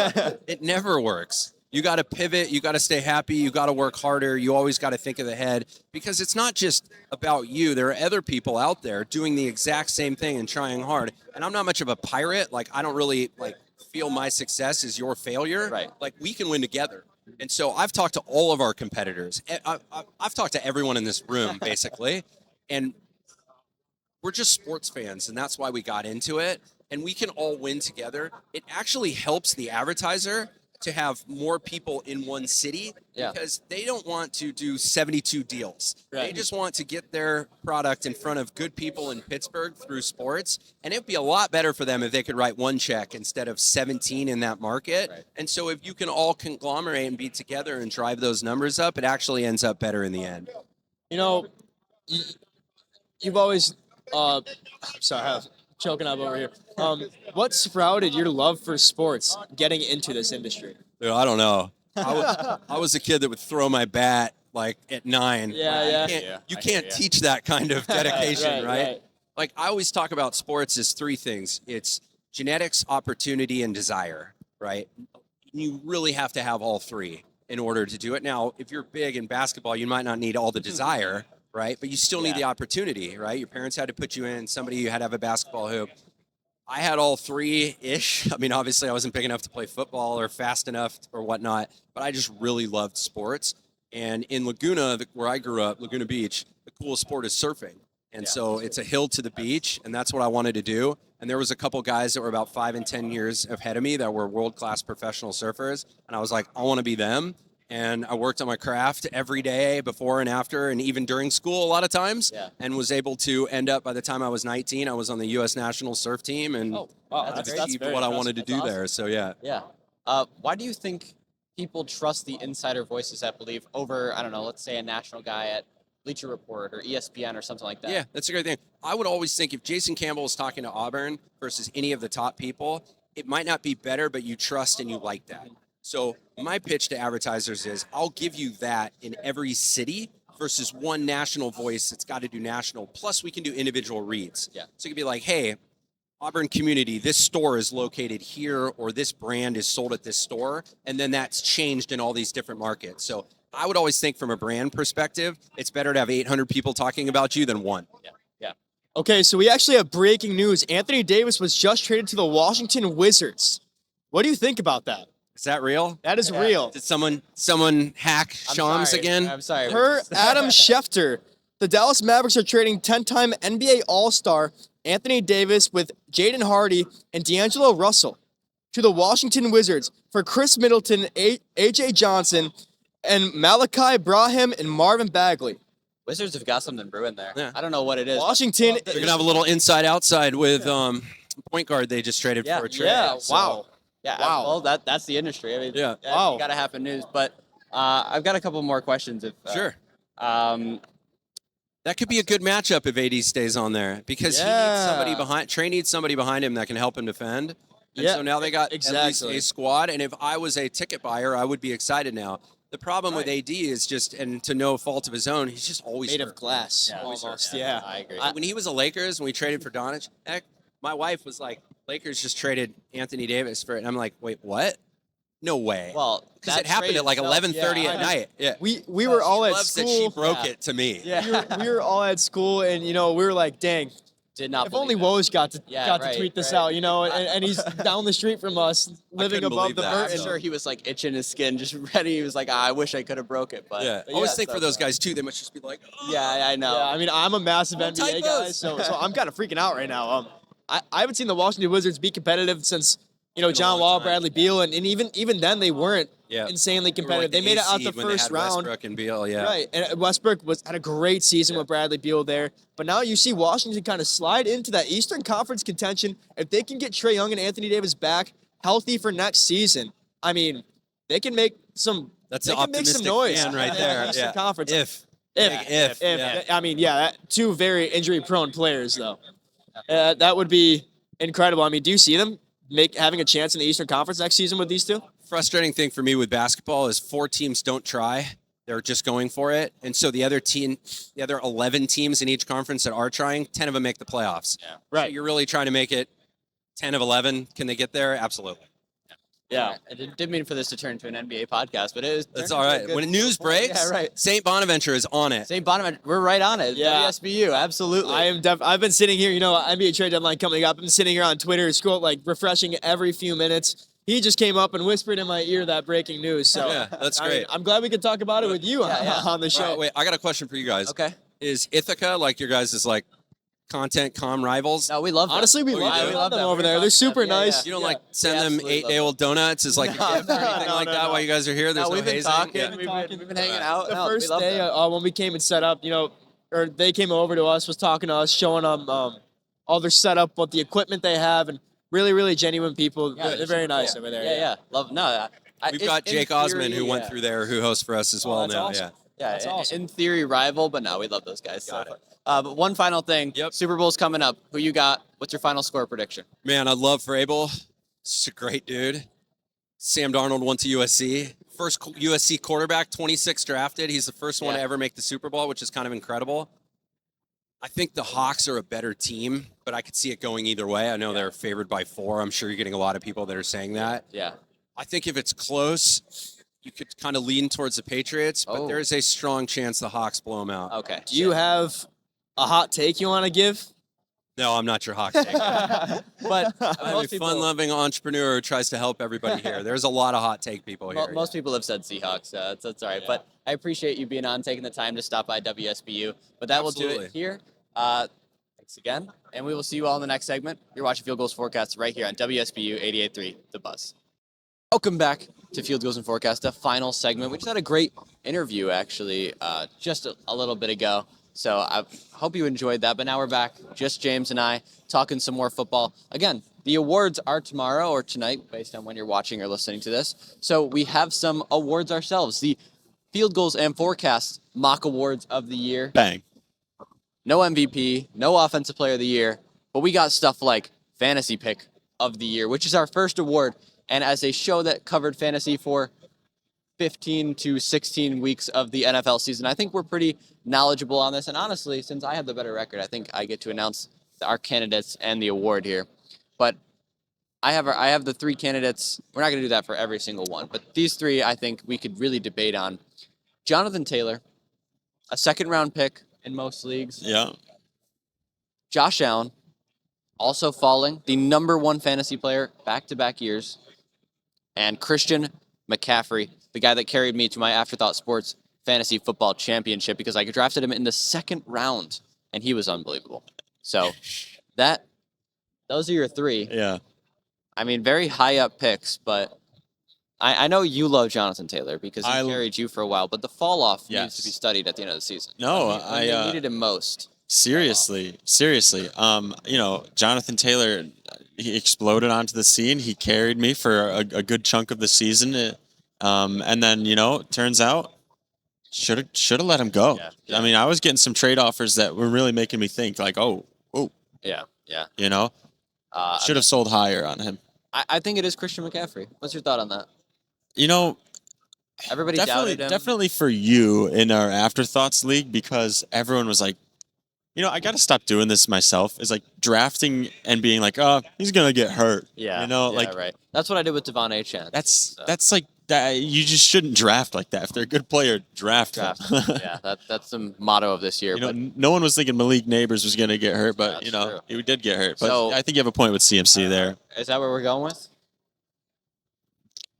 It never works. You got to pivot. You got to stay happy. You got to work harder. You always got to think of the head, because it's not just about you. There are other people out there doing the exact same thing and trying hard. And I'm not much of a pirate. Like, I don't really feel my success is your failure. Right. Like, we can win together. And so I've talked to all of our competitors. I've talked to everyone in this room, basically. And we're just sports fans, and that's why we got into it. And we can all win together. It actually helps the advertiser to have more people in one city, because they don't want to do 72 deals. They just want to get their product in front of good people in Pittsburgh through sports. And it'd be a lot better for them if they could write one check instead of 17 in that market. And so if you can all conglomerate and be together and drive those numbers up, it actually ends up better in the end. You've always, I'm sorry, I'm choking up over here. What sprouted your love for sports getting into this industry? Dude, I don't know. I was a kid that would throw my bat at 9. You can't teach that kind of dedication, right? Like, I always talk about sports as 3 things. It's genetics, opportunity, and desire, right? You really have to have all 3 in order to do it. Now, if you're big in basketball, you might not need all the desire, right? But you still need the opportunity, right? Your parents had to put you in. Somebody, you had to have a basketball hoop. I had all 3-ish. I mean, obviously, I wasn't big enough to play football or fast enough or whatnot, but I just really loved sports. And in Laguna, where I grew up, Laguna Beach, the coolest sport is surfing. And so it's a hill to the beach, and that's what I wanted to do. And there was a couple guys that were about 5 and 10 years ahead of me that were world-class professional surfers. And I was like, I want to be them. And I worked on my craft every day before and after, and even during school a lot of times, and was able to end up, by the time I was 19, I was on the U.S. national surf team, and that's achieved what I wanted to do there. So, why do you think people trust the insider voices at Bleav over, I don't know, let's say a national guy at Bleacher Report or ESPN or something like that? Yeah, that's a great thing. I would always think if Jason Campbell is talking to Auburn versus any of the top people, it might not be better, but you trust and you like that. So my pitch to advertisers is I'll give you that in every city versus one national voice that's got to do national. Plus, we can do individual reads. So you could be like, hey, Auburn community, this store is located here, or this brand is sold at this store. And then that's changed in all these different markets. So I would always think from a brand perspective, it's better to have 800 people talking about you than 1. Okay, so we actually have breaking news. Anthony Davis was just traded to the Washington Wizards. What do you think about that? Is that real? That is real. Did someone hack Shams again? I'm sorry. Per Adam Schefter, the Dallas Mavericks are trading 10-time NBA All-Star Anthony Davis with Jaden Hardy and D'Angelo Russell to the Washington Wizards for Chris Middleton, A.J. Johnson, and Malachi Brahim and Marvin Bagley. Wizards have got something brewing there. I don't know what it is. Washington. They're going to have a little inside-outside with point guard they just traded for a trade. Wow. Well, that's the industry. I mean, you got to have news. But I've got a couple more questions. Sure. That could be a good matchup if AD stays on there, because he needs somebody behind. Trey needs somebody behind him that can help him defend. And so now they got at least a squad. And if I was a ticket buyer, I would be excited now. The problem with AD is just, and to no fault of his own, he's just always Made hurt. of glass, Yeah, almost. yeah, Yeah. I agree. When he was a Lakers and we traded for Doncic, heck, my wife was like, Lakers just traded Anthony Davis for it. And I'm like, wait, what? No way. Well, Because that it happened trade at like itself- 11:30 yeah, at I night. Yeah. We were all She at loves school. that she broke Yeah. it to me. Yeah. We were all at school, and we were like, dang. Did not If believe only that. Woj got to Yeah, to tweet this right. out, and he's down the street from us, living couldn't above believe the that. I'm Burton. sure he was like itching his skin, just ready. He was like, I wish I could have broke it, but Yeah. I always think for those guys too, they must just be like, oh. yeah, I know. Yeah, I mean, I'm a massive Hold tight, NBA guy, Buzz. so I'm kind of freaking out right now. I haven't seen the Washington Wizards be competitive since been a John long Wall, time. Bradley Beal, and even then they weren't Yeah. insanely We were like competitive. They made it out the seed when they first had round. Westbrook and Beal, yeah. Right, and Westbrook had a great season with Bradley Beal there. But now you see Washington kind of slide into that Eastern Conference contention. If they can get Trae Young and Anthony Davis back healthy for next season, I mean, they can make some. That's they an can make some optimistic noise fan right in there. the Eastern Yeah. Conference. If. If, Yeah. I mean, two very injury-prone players though. That would be incredible. I mean, do you see them having a chance in the Eastern Conference next season with these two? Frustrating thing for me with basketball is 4 teams don't try. They're just going for it. And so the other 11 teams in each conference that are trying, 10 of them make the playoffs. Yeah. Right. So you're really trying to make it 10 of 11. Can they get there? Absolutely. Yeah. I didn't mean for this to turn into an NBA podcast, but it is. That's all right. When news breaks, Yeah, right. St. Bonaventure is on it. St. Bonaventure, we're right on it. Yeah. WSBU, absolutely. I've been sitting here, NBA trade deadline coming up. I've been sitting here on Twitter, refreshing every few minutes. He just came up and whispered in my ear that breaking news. So Yeah, that's I mean, great. I'm glad we could talk about it with you on the show. Wait, I got a question for you guys. Okay. Is Ithaca like your guys' like content com rivals? No, we love them. Honestly, we Oh, you love, do? we We love them them. over We there. love They're them. super Yeah, nice. You don't like We send them absolutely love eight-day-old donuts as like a No, gift or anything no, like no, that no. while you guys are here? There's no we've been hazing? talking. Yeah. We've been hanging out. The No, we first love day them. when we came and set up, or they came over to us, was talking to us, showing them all their setup, what the equipment they have, and really, really genuine people. Yeah, they're very super nice cool. over there. Yeah. Love. No, We've got Jake Osmond who went through there, who hosts for us as well that's now. awesome. Yeah, That's awesome. in theory rival, but no, we love those guys. Got so. it. But one final thing. Yep. Super Bowl's coming up. Who you got? What's your final score prediction? Man, I love Vrabel. He's a great dude. Sam Darnold went to USC. First USC quarterback, 26 drafted. He's the first one to Yeah. ever make the Super Bowl, which is kind of incredible. I think the Hawks are a better team, but I could see it going either way. I know they're favored by 4. I'm sure you're getting a lot of people that are saying that. Yeah. I think if it's close, you could kind of lean towards the Patriots, but Oh. there is a strong chance the Hawks blow them out. Okay. Do you have a hot take you want to give? No, I'm not your Hawks take. But I'm a most people, fun-loving entrepreneur who tries to help everybody here. There's a lot of hot take people here. most people have said Seahawks. That's all right. But I appreciate you being on, taking the time to stop by WSBU. But that will do Absolutely. it here. Thanks again, and we will see you all in the next segment. You're watching Field Goals Forecast right here on WSBU 88.3 The Buzz. Welcome back to Field Goals and Forecast, the final segment. We just had a great interview, actually, just a little bit ago. So I hope you enjoyed that. But now we're back, just James and I, talking some more football. Again, the awards are tomorrow or tonight, based on when you're watching or listening to this. So we have some awards ourselves. The Field Goals and Forecast mock awards of the year. Bang. No MVP, no Offensive Player of the Year, but we got stuff like Fantasy Pick of the Year, which is our first award. And as a show that covered fantasy for 15 to 16 weeks of the NFL season, I think we're pretty knowledgeable on this. And honestly, since I have the better record, I think I get to announce our candidates and the award here. But I have the 3 candidates. We're not going to do that for every single one, but these 3 I think we could really debate on. Jonathan Taylor, a second-round pick in most leagues. Yeah. Josh Allen, also falling, the number 1 fantasy player back-to-back years. And Christian McCaffrey, the guy that carried me to my Afterthought Sports Fantasy Football Championship because I drafted him in the 2nd round, and he was unbelievable. So those are your 3. Yeah. I mean, very high-up picks, but I know you love Jonathan Taylor because he carried you for a while, but the fall-off needs to be studied at the end of the season. No, when they needed him most. Seriously. Jonathan Taylor, he exploded onto the scene. He carried me for a good chunk of the season. And then, turns out, should have let him go. Yeah. I mean, I was getting some trade offers that were really making me think like, Yeah. should have sold higher on him. I think it is Christian McCaffrey. What's your thought on that? Everybody definitely, doubted him. definitely for you in our Afterthoughts League, because everyone was like, I got to stop doing this myself. Is like drafting and being like, oh, he's gonna get hurt. Yeah. Like right. That's what I did with Devon A. Chance. that's like that. You just shouldn't draft like that. If they're a good player, draft them. Yeah, that's the motto of this year. But No one was thinking Malik Neighbors was gonna get hurt, but That's true. he did get hurt. But So- I think you have a point with CMC there. is that what we're going with?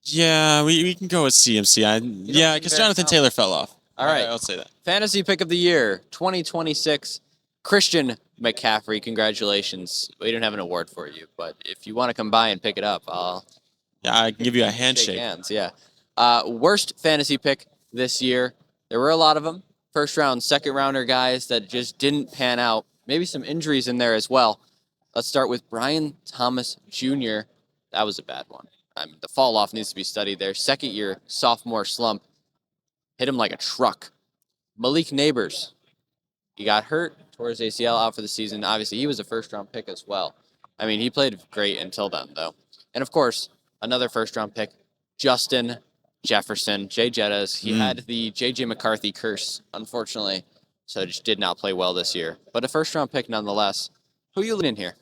Yeah, we can go with CMC. Yeah, because Jonathan Taylor fell off. All right. I'll say that. Fantasy pick of the year 2026, Christian McCaffrey. Congratulations. We don't have an award for you, but if you want to come by and pick it up, Yeah, I can give you a shake handshake. hands. Yeah. Worst fantasy pick this year. There were a lot of them. First round, second rounder guys that just didn't pan out. Maybe some injuries in there as well. Let's start with Brian Thomas Jr. That was a bad one. I mean, the fall off needs to be studied there. Second year, sophomore slump. Hit him like a truck. Malik Neighbors. He got hurt, tore his ACL, out for the season. Obviously, he was a first-round pick as well. I mean, he played great until then, though. And, of course, another first-round pick, Justin Jefferson, Jay Jettas. He had the J.J. McCarthy curse, unfortunately, so just did not play well this year. But a first-round pick nonetheless. Who are you leading here?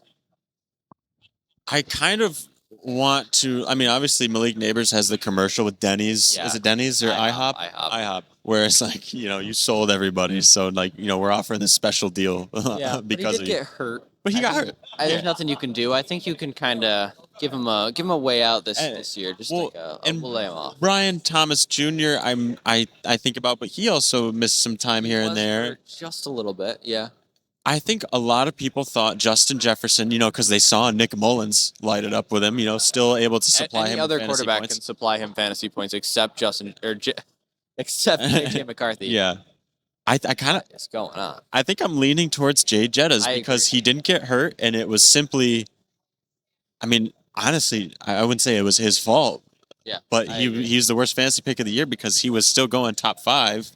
I kind of want to. I mean, obviously Malik Neighbors has the commercial with Denny's. Yeah. Is it Denny's or IHOP? IHOP. Where it's like, you sold everybody, so like, we're offering this special deal Yeah, because but he did get hurt. But he got hurt. There's nothing you can do. I think you can kind of give him a way out this year. Just we'll lay him off. Brian Thomas Jr. I think about, but he also missed some time here and there. Hurt just a little bit, yeah. I think a lot of people thought Justin Jefferson, because they saw Nick Mullins light it up with him, still able to supply him Any other fantasy quarterback points. can supply him fantasy points except except J.J. McCarthy. Yeah. I kind of. What's going on? I think I'm leaning towards Jay Jettas because he didn't get hurt, and it was simply. I mean, honestly, I wouldn't say it was his fault. Yeah. But he's the worst fantasy pick of the year because he was still going top 5,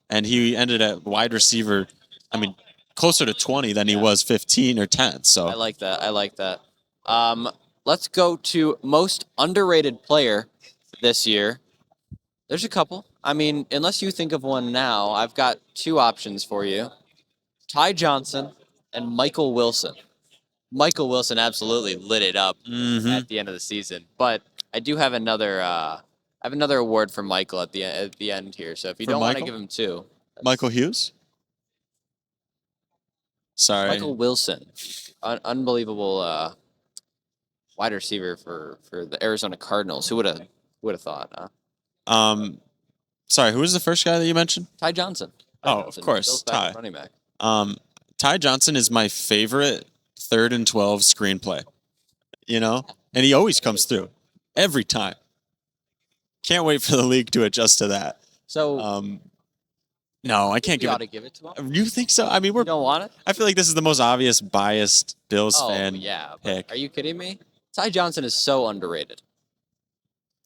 and he ended at wide receiver. I mean, closer to 20 than he was 15 or 10. So I like that. Let's go to most underrated player this year. There's a couple. I mean, unless you think of one now, I've got 2 options for you. Ty Johnson and Michael Wilson. Michael Wilson absolutely lit it up at the end of the season. But I do have another award for Michael at the end here. So if you don't want to give him 2. Michael Hughes? Sorry. Michael Wilson. Unbelievable wide receiver for the Arizona Cardinals. Who would have thought, huh? Sorry, who was the first guy that you mentioned? Ty Johnson. Of course, Ty. Running back. Ty Johnson is my favorite 3rd and 12 screenplay. And he always comes through every time. Can't wait for the league to adjust to that. So, no, I can't give ought it. to give it to him. You think so? I mean, You don't want it? I feel like this is the most obvious biased Bills Oh fan yeah. pick. Are you kidding me? Ty Johnson is so underrated.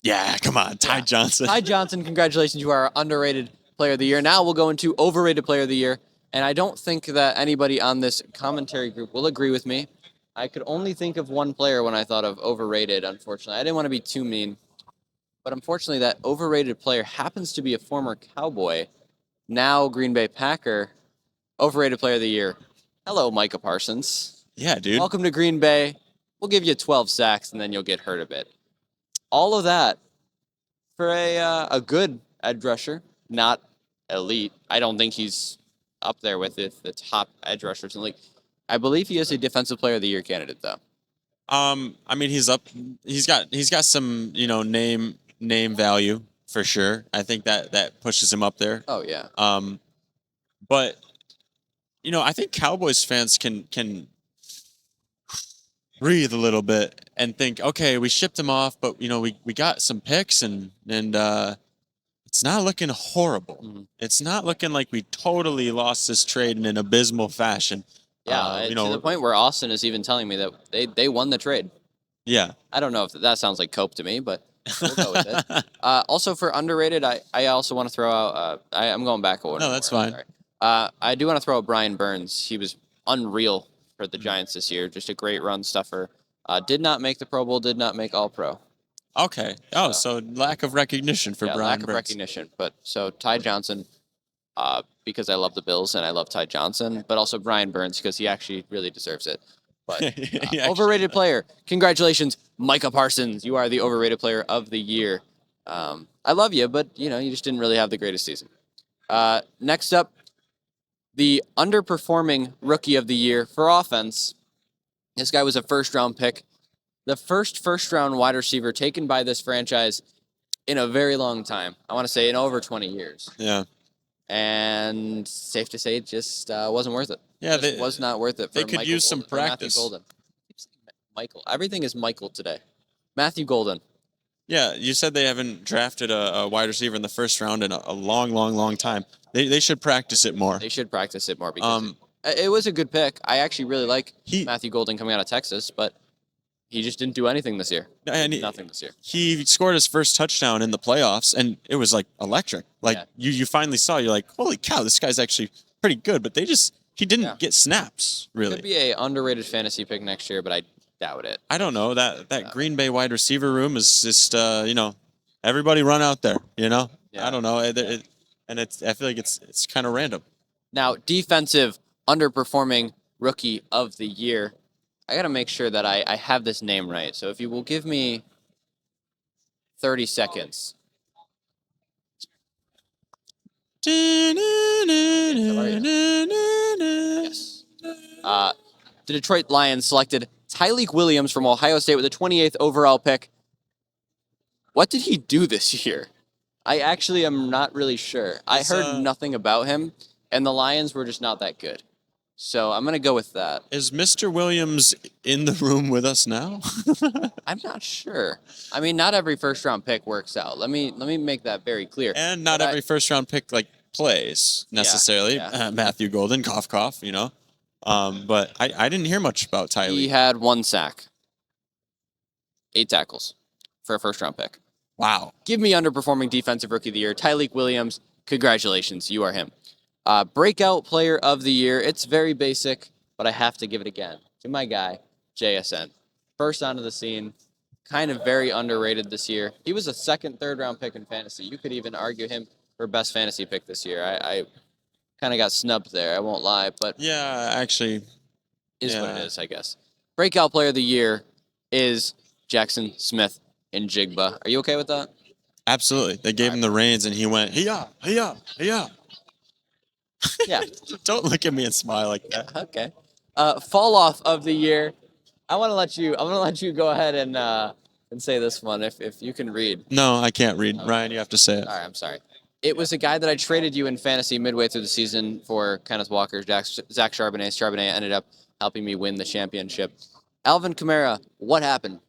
Yeah, come on, Ty Johnson. Ty Johnson, congratulations, you are our underrated player of the year. Now we'll go into overrated player of the year, and I don't think that anybody on this commentary group will agree with me. I could only think of one player when I thought of overrated, unfortunately. I didn't want to be too mean, but unfortunately that overrated player happens to be a former Cowboy, now Green Bay Packer. Overrated player of the year. Hello, Micah Parsons. Yeah, dude. Welcome to Green Bay. We'll give you 12 sacks, and then you'll get hurt a bit. All of that for a good edge rusher, not elite. I don't think he's up there with the top edge rushers in the league. I Bleav he is a defensive player of the year candidate, though. I mean, he's up. He's got some name value for sure. I think that pushes him up there. Oh yeah. But I think Cowboys fans can breathe a little bit and think, okay, we shipped him off, but we got some picks and it's not looking horrible. Mhm. It's not looking like we totally lost this trade in an abysmal fashion. Yeah, to the point where Austin is even telling me that they won the trade. Yeah. I don't know if that sounds like cope to me, but we'll go with it. Also for underrated, I also want to throw out. I'm going back a order. No, that's fine. Sorry. I do want to throw out Brian Burns. He was unreal for the Giants this year. Just a great run stuffer. Did not make the Pro Bowl. Did not make All Pro. Okay. Oh, so lack of recognition for Yeah, Brian lack of Burns. recognition. But so Ty Johnson, because I love the Bills and I love Ty Johnson, but also Brian Burns because he actually really deserves it. But He actually overrated does. player. Congratulations, Micah Parsons. You are the overrated player of the year. I love you, but you just didn't really have the greatest season. Next up, the underperforming rookie of the year for offense. This guy was a first-round pick, the first-round wide receiver taken by this franchise in a very long time. I want to say in over 20 years. Yeah. And safe to say, it just wasn't worth it. Yeah, Just was not worth it. For they could Michael use some Golden, for Matthew practice. Golden. Michael. Everything is Michael today. Matthew Golden. Yeah, you said they haven't drafted a wide receiver in the first round in a long time. They should practice it more. They should practice it more because it was a good pick. I actually really like He- Matthew Golden coming out of Texas, but he just didn't do anything this year. And Nothing this year. He scored his first touchdown in the playoffs, and it was like electric. Like Yeah. you finally saw, you're like, holy cow, this guy's actually pretty good. But he didn't Yeah. get snaps really. Could be a underrated fantasy pick next year, but I doubt it. I don't know that Green Bay wide receiver room is just everybody run out there. Yeah. I don't know, I feel like it's kind of random. Now, defensive underperforming rookie of the year. I got to make sure that I have this name right. So if you will give me 30 seconds. Yes. The Detroit Lions selected Tyleik Williams from Ohio State with the 28th overall pick. What did he do this year? I actually am not really sure. I heard nothing about him, and the Lions were just not that good. So I'm going to go with that. Is Mr. Williams in the room with us now? I'm not sure. I mean, not every first-round pick works out. Let me make that very clear. And not But every first round pick plays necessarily. yeah. Matthew Golden, cough. But I didn't hear much about Tyleik. He had 1 sack, 8 tackles for a first-round pick. Wow. Give me underperforming defensive rookie of the year, Tyleik Williams. Congratulations, you are him. Breakout player of the year. It's very basic, but I have to give it again to my guy, JSN. First onto the scene, kind of very underrated this year. He was a second, third-round pick in fantasy. You could even argue him for best fantasy pick this year. I kind of got snubbed there, I won't lie, but Yeah, actually. is what Yeah. it is, I guess. Breakout player of the year is Jackson Smith in Jigba. Are you okay with that? Absolutely. They gave him the reins and he went, hey-ya. Yeah. Don't look at me and smile like that. Okay. Fall off of the year. I'm gonna let you go ahead and say this one if you can read. No, I can't read. Ryan, you have to say it. All right, I'm sorry. It was a guy that I traded you in fantasy midway through the season for Kenneth Walker, Zach Charbonnet. Charbonnet ended up helping me win the championship. Alvin Kamara, what happened?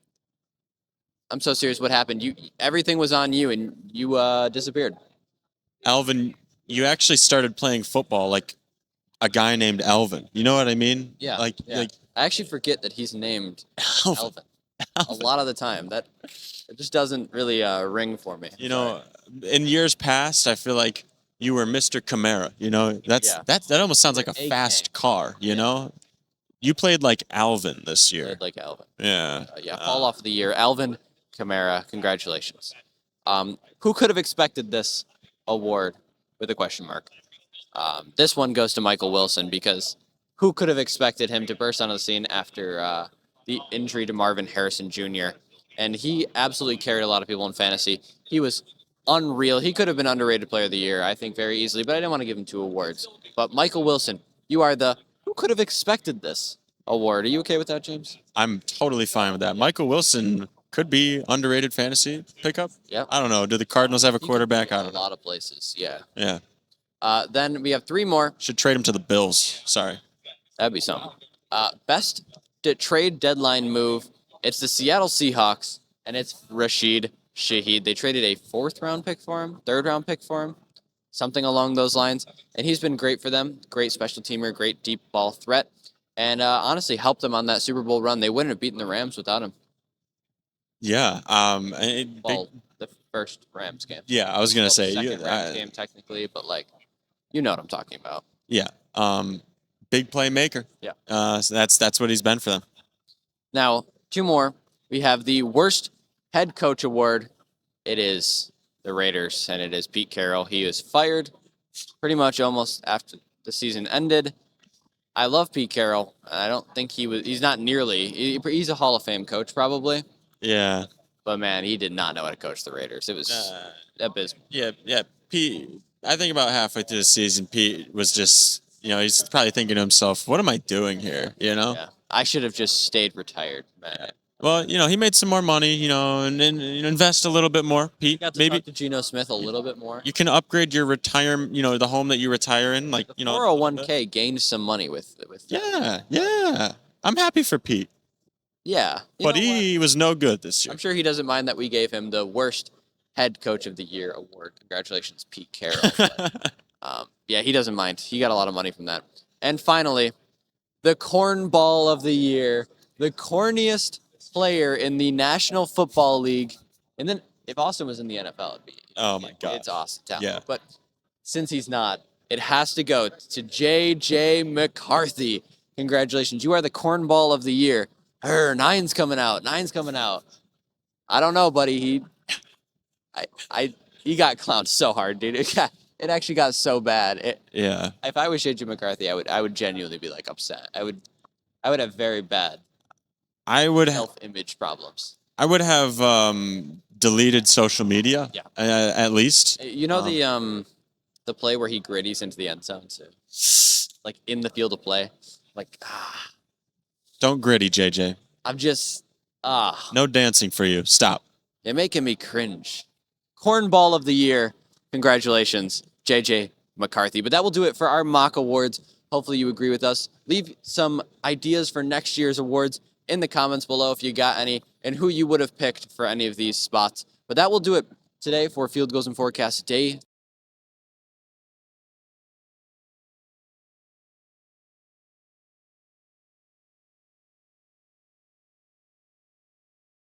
I'm so serious. What happened? Everything was on you, and you disappeared. Alvin, you actually started playing football like a guy named Alvin. You know what I mean? Yeah. Like I actually forget that he's named Alvin. Alvin. A lot of the time. That it just doesn't really ring for me. In years past, I feel like you were Mr. Camara. That almost sounds like a AK. fast car. You played like Alvin this year. Played like Alvin. Yeah. Fall off of the year. Alvin Kamara, congratulations. Who could have expected this award with a question mark? This one goes to Michael Wilson because who could have expected him to burst onto the scene after the injury to Marvin Harrison Jr. And he absolutely carried a lot of people in fantasy. He was unreal. He could have been underrated player of the year, I think, very easily, but I didn't want to give him 2 awards. But Michael Wilson, you are the who could have expected this award. Are you okay with that, James? I'm totally fine with that. Michael Wilson could be underrated fantasy pickup. Yep. I don't know. Do the Cardinals have a quarterback? I don't A know. lot of places, yeah. Yeah. Then we have 3 more. Should trade him to the Bills. Sorry. That'd be something. Best trade deadline move. It's the Seattle Seahawks, and it's Rashid Shaheed. They traded a 4th-round pick for him, 3rd-round pick for him, something along those lines. And he's been great for them. Great special teamer, great deep ball threat, and honestly helped them on that Super Bowl run. They wouldn't have beaten the Rams without him. Yeah. The first Rams game. Yeah, I was gonna say. The second Rams game technically, but you know what I'm talking about. Yeah. Big playmaker. Yeah. So that's what he's been for them. Now, 2 more. We have the worst head coach award, it is the Raiders, and it is Pete Carroll. He was fired pretty much almost after the season ended. I love Pete Carroll. I don't think he's not nearly, he's a Hall of Fame coach probably, Yeah. but man, he did not know how to coach the Raiders. It was abysmal. Yeah. Pete, I think about halfway through the season, Pete was just, he's probably thinking to himself, what am I doing here? Yeah. I should have just stayed retired, man. Well, he made some more money, and invest a little bit more. Pete, Got to maybe talk to Geno Smith a little bit more. you can upgrade your retirement, the home that you retire in, like, The 401k gained some money with that. Yeah. I'm happy for Pete, Yeah. but he was no good this year. I'm sure he doesn't mind that we gave him the worst head coach of the year award. Congratulations, Pete Carroll. Yeah, he doesn't mind. He got a lot of money from that. And finally, the cornball of the year, the corniest player in the National Football League. And then if Austin was in the NFL, it'd be Oh my God. it's Austin Town. Yeah. But since he's not, it has to go to J.J. McCarthy. Congratulations. You are the cornball of the year. Nine's coming out. I don't know, buddy. He got clowned so hard, dude. It actually got so bad. Yeah. If I was J.J. McCarthy, I would genuinely be like upset. I would have very bad I would health image problems. I would have deleted social media. Yeah. At least. You know the play where he gritties into the end zone, so like in the field of play, like Don't gritty, JJ. I'm just No dancing for you. Stop. You're making me cringe. Cornball of the year. Congratulations, JJ McCarthy. But that will do it for our mock awards. Hopefully you agree with us. Leave some ideas for next year's awards in the comments below if you got any and who you would have picked for any of these spots. But that will do it today for Field Goals and Forecasts Day